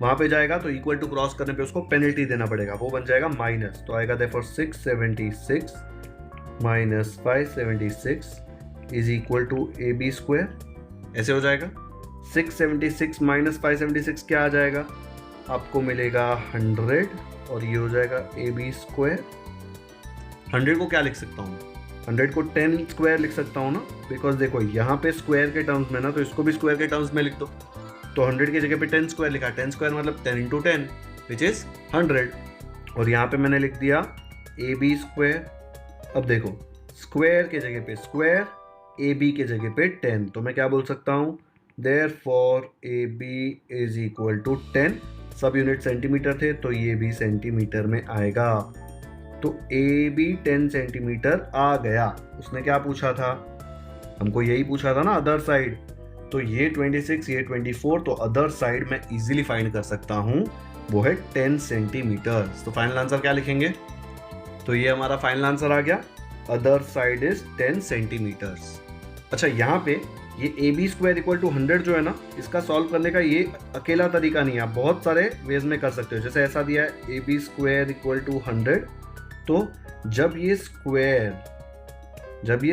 वहां पे जाएगा तो इक्वल टू क्रॉस करने पे उसको पेनल्टी देना पड़ेगा, वो बन जाएगा माइनस। तो आएगा therefore 676 minus 576 is equal to AB square. ऐसे हो जाएगा। 676 माइनस 576 क्या आ जाएगा, आपको मिलेगा 100, और ये हो जाएगा AB स्क्वायर। 100 को क्या लिख सकता हूँ, 100 को 10 स्क्वायर लिख सकता हूँ ना, बिकॉज देखो यहाँ पे स्क्वायर के टर्म्स में ना, तो इसको भी स्क्वायर के टर्म्स में लिख दो। तो 100 की जगह पे 10 स्क्वायर लिखा, 10 स्क्वायर मतलब 10 इंटू 10 विच इज 100, और यहाँ पे मैंने लिख दिया AB स्क्वायर। अब देखो स्क्वायर के जगह पे स्क्वायर, AB के जगह पे 10, तो मैं क्या बोल सकता हूँ, therefore AB is equal to 10। सब यूनिट सेंटीमीटर थे तो ये भी सेंटीमीटर में आएगा, तो AB 10 सेंटीमीटर आ गया। उसने क्या पूछा था, हमको यही पूछा था ना, अदर साइड। तो ये 26, ये 24, तो अदर साइड मैं इजीली फाइंड कर सकता हूँ, वो है 10 सेंटीमीटर। तो फाइनल आंसर क्या लिखेंगे, तो ये हमारा फाइनल आंसर आ गया, अदर साइड इज 10 सेंटीमीटर्स। अच्छा, यहाँ पे ये AB स्क्वायर इक्वल टू 100 जो है ना, इसका सॉल्व करने का ये अकेला तरीका नहीं है, आप बहुत सारे वेज में कर सकते हो। जैसे ऐसा दिया है AB स्क्वायर इक्वल टू 100, तो जब ये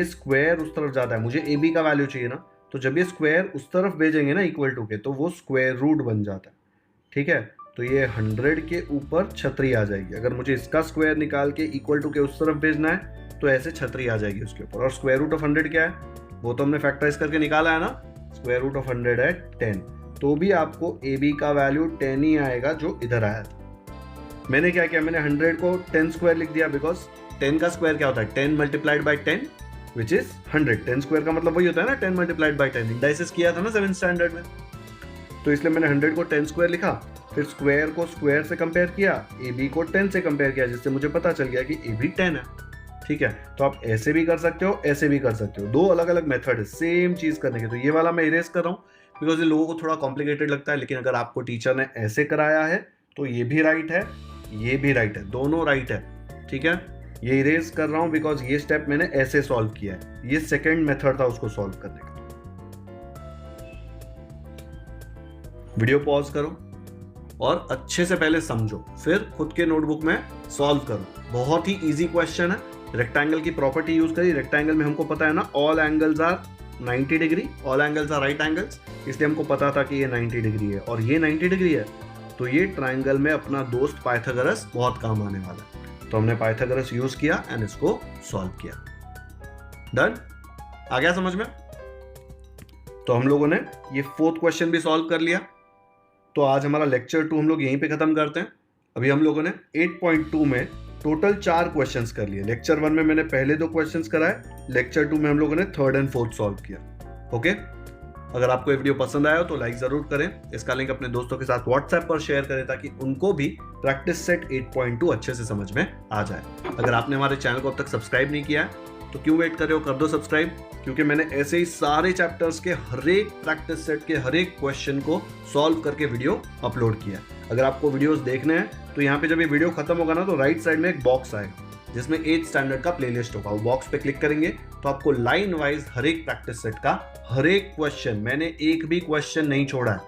स्क्वायर उस तरफ जाता है, मुझे AB का वैल्यू चाहिए ना, तो जब ये स्क्वायर उस तरफ भेजेंगे ना इक्वल टू के, तो वो स्क्वायर रूट बन जाता है। ठीक है, तो ये 100 के ऊपर छतरी आ जाएगी। अगर मुझे इसका स्क्वायर निकाल के इक्वल टू के उस तरफ भेजना है, तो ऐसे छतरी आ जाएगी उसके ऊपर। और स्क्वायर रूट ऑफ 100 क्या है, वो तो हमने फैक्टराइज करके निकाला है ना, स्क्वायर रूट ऑफ 100 है 10, तो भी आपको AB का वैल्यू 10 ही आएगा जो इधर आया था। मैंने क्या किया, मैंने 100 को 10 स्क्वायर लिख दिया, बिकॉज 10 का स्क्वायर क्या होता है, 10 multiplied by 10 which is 100। 10 square का मतलब वही होता है ना, 10 मल्टीप्लाइड बाई 10। इंडाइसिस किया था ना 7th स्टैंडर्ड में, तो इसलिए मैंने 100 को 10 स्क्वायर लिखा, फिर स्क्वायर को स्क्वायर से कंपेयर किया, AB को 10 से कंपेयर किया, जिससे मुझे पता चल गया कि AB 10 है। ठीक है, तो आप ऐसे भी कर सकते हो, ऐसे भी कर सकते हो, दो अलग अलग मेथड है सेम चीज करने के। तो ये वाला मैं इरेज कर रहा हूँ बिकॉज ये लोगों को थोड़ा कॉम्प्लिकेटेड लगता है, लेकिन अगर आपको टीचर ने ऐसे कराया है तो ये भी राइट है, ये भी राइट है, दोनों राइट है। ठीक है, ये इरेज कर रहा हूँ बिकॉज ये स्टेप मैंने ऐसे सॉल्व किया है, ये सेकेंड मेथड था उसको सॉल्व करने का। वीडियो पॉज करो और अच्छे से पहले समझो, फिर खुद के नोटबुक में सॉल्व करो। बहुत ही इजी क्वेश्चन है। रेक्टेंगल की प्रॉपर्टी यूज करी। रेक्टेंगल में हमको पता है ना, all angles are 90 degree, all angles are right angles, इसलिए हमको पता था कि ये 90 डिग्री है और ये 90 डिग्री है, तो ये ट्राइंगल में अपना दोस्त पाइथागोरस बहुत काम आने वाला है। तो हमने पाइथागोरस यूज किया एंड इसको सॉल्व किया। डन, आ गया समझ में? तो हम लोगों ने ये 4th क्वेश्चन भी सॉल्व कर लिया। तो आज हमारा लेक्चर 2 हम लोग यहीं पे खत्म करते हैं। अभी हम लोगों ने 8.2 में टोटल 4 क्वेश्चंस कर लिए। लेक्चर 1 में मैंने पहले 2 क्वेश्चंस कराए, लेक्चर 2 में हम लोगों ने 3rd एंड 4th सॉल्व किया। ओके, अगर आपको ये वीडियो पसंद आया तो लाइक जरूर करें, इसका लिंक अपने दोस्तों के साथ व्हाट्सएप पर शेयर करें ताकि उनको भी प्रैक्टिस सेट 8.2 अच्छे से समझ में आ जाए। अगर आपने हमारे चैनल को अब तक सब्सक्राइब नहीं किया है तो क्यों वेट कर रहे हो, कर दो सब्सक्राइब, क्योंकि मैंने ऐसे ही सारे चैप्टर्स के हर एक प्रैक्टिस सेट के हर एक क्वेश्चन को सॉल्व करके वीडियो अपलोड किया। अगर आपको वीडियोस देखने हैं तो यहाँ पे जब ये वीडियो खत्म होगा ना, तो राइट साइड में एक बॉक्स आएगा जिसमें 8th स्टैंडर्ड का प्लेलिस्ट होगा। वो बॉक्स पे क्लिक करेंगे तो आपको लाइन वाइज हर एक प्रैक्टिस सेट का हर एक क्वेश्चन, मैंने एक भी क्वेश्चन नहीं छोड़ा है।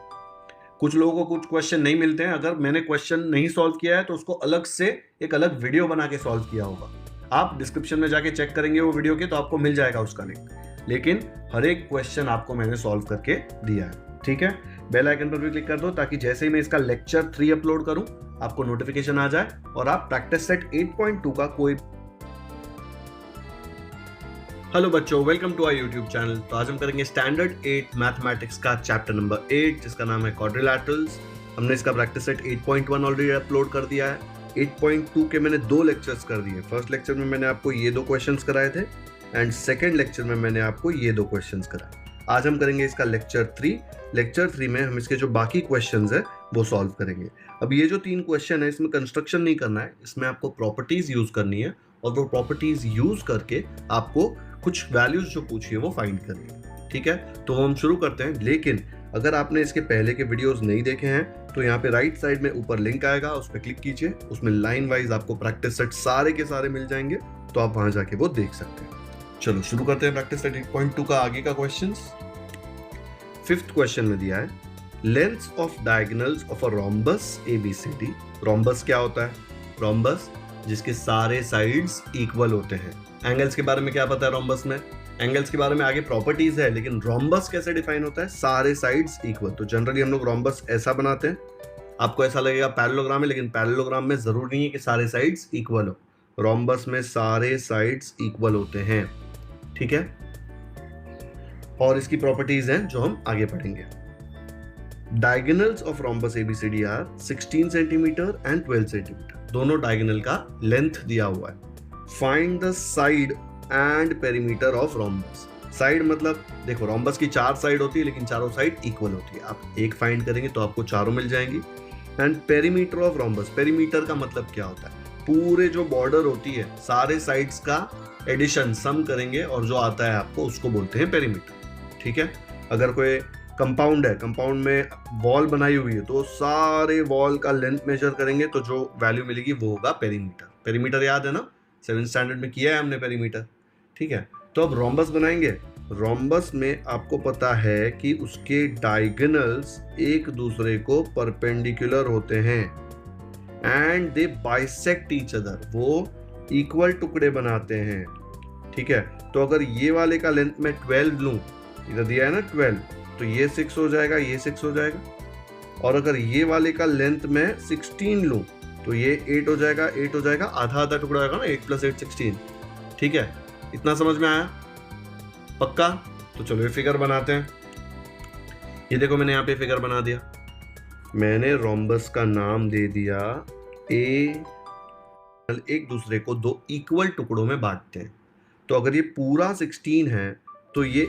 कुछ लोगों को कुछ क्वेश्चन नहीं मिलते हैं, अगर मैंने क्वेश्चन नहीं सॉल्व किया है तो उसको अलग से एक अलग वीडियो बना के सॉल्व किया होगा। आप डिस्क्रिप्शन में जाके चेक करेंगे वो वीडियो के, तो आपको मिल जाएगा उसका लिंक। लेकिन हर एक क्वेश्चन आपको मैंने सॉल्व करके दिया है। ठीक है, बेल आइकन पर भी क्लिक कर दो ताकि जैसे ही मैं इसका लेक्चर 3 अपलोड करूं आपको नोटिफिकेशन आ जाए और आप प्रैक्टिस सेट 8.2 का कोई। हेलो बच्चों, welcome to our YouTube channel. तो आज हम करेंगे स्टैंडर्ड 8 मैथमेटिक्स का चैप्टर नंबर 8 जिसका नाम है क्वाड्रिलैटरल्स। हमने इसका प्रैक्टिस सेट 8.1 ऑलरेडी अपलोड कर दिया है। 8.2 के मैंने 2 लेक्चर्स कर दिए। फर्स्ट लेक्चर में मैंने आपको ये 2 क्वेश्चंस कराए थे एंड सेकंड लेक्चर में मैंने आपको ये 2 क्वेश्चंस कराए। आज हम करेंगे इसका लेक्चर 3। लेक्चर 3 में हम इसके जो बाकी क्वेश्चंस है वो सॉल्व करेंगे। अब ये जो 3 क्वेश्चन है इसमें कंस्ट्रक्शन नहीं करना है, इसमें आपको प्रॉपर्टीज यूज करनी है और वो प्रॉपर्टीज यूज करके आपको कुछ वैल्यूज जो पूछी है वो फाइंड करनी है। ठीक है, तो हम शुरू करते हैं। लेकिन अगर आपने इसके पहले के वीडियोस नहीं देखे हैं तो यहाँ पे राइट साइड में ऊपर लिंक आएगा, उस पर क्लिक कीजिए। उसमें लाइन वाइज आपको प्रैक्टिस सेट सारे के सारे मिल जाएंगे, तो आप वहां जाके वो देख सकते हैं। चलो शुरू करते हैं प्रैक्टिस सेट 8.2 का आगे का क्वेश्चन। 5th क्वेश्चन में दिया है lengths of diagonals of a rhombus ABCD। Rhombus क्या होता है? रोम्बस जिसके सारे साइड्स इक्वल होते हैं। एंगल्स के बारे में क्या पता है रोम्बस में? एंगल्स के बारे में आगे प्रॉपर्टीज है, लेकिन रोम्बस कैसे डिफाइन होता है? सारे साइड्स इक्वल। तो जनरली हम लोग रोम्बस ऐसा बनाते हैं, आपको ऐसा लगेगा पैरेललोग्राम है, लेकिन पैरेललोग्राम में जरूरी नहीं है कि सारे साइड्स इक्वल हो। रोम्बस में सारे साइड्स इक्वल होते हैं। ठीक है, और इसकी प्रॉपर्टीज हैं जो हम आगे पढ़ेंगे। Diagonals of rhombus ABCD are 16 centimetre and 12 centimetre. दोनों डायगोनल का लेंथ दिया हुआ है। Find the side and perimeter of rhombus. Side मतलब देखो रोम्बस की 4 साइड होती है, लेकिन चारों साइड इक्वल होती है। आप एक फाइंड करेंगे तो आपको चारों मिल जाएंगी। And perimeter of rhombus, perimeter का मतलब क्या होता है? पूरे जो बॉर्डर होती है सारे साइड्स का एडिशन सम करेंगे और जो आता है आपको उसको बोलते हैं पेरीमीटर। ठीक है, अगर कोई कंपाउंड है, कंपाउंड में वॉल बनाई हुई है, तो सारे वॉल का लेंथ मेजर करेंगे तो जो वैल्यू मिलेगी वो होगा पेरीमीटर। पेरीमीटर याद है ना, 7th स्टैंडर्ड में किया है हमने पेरीमीटर। ठीक है, तो अब रोम्बस बनाएंगे। रोम्बस में आपको पता है कि उसके डायगोनल्स एक दूसरे को परपेंडिकुलर होते हैं and they bisect each other. वो इक्वल टुकड़े बनाते हैं। ठीक है, तो अगर ये वाले का लेंथ में 12 लूं, इधर दिया है ना 12, तो ये 6 हो जाएगा, ये 6 हो जाएगा। और अगर ये वाले का लेंथ में 16 लूं तो ये 8 हो जाएगा, 8 हो जाएगा, आधा आधा टुकड़ा होगा ना, 8 + 8 16। ठीक है, इतना समझ में आया? पक्का? तो चलो ये फिगर बनाते हैं। ये देखो मैंने यहाँ पे फिगर बना दिया। मैंने रोम्बस का नाम दे दिया ए। एक दूसरे को 2 इक्वल टुकड़ों में बांटते हैं। तो अगर ये पूरा 16 है तो ये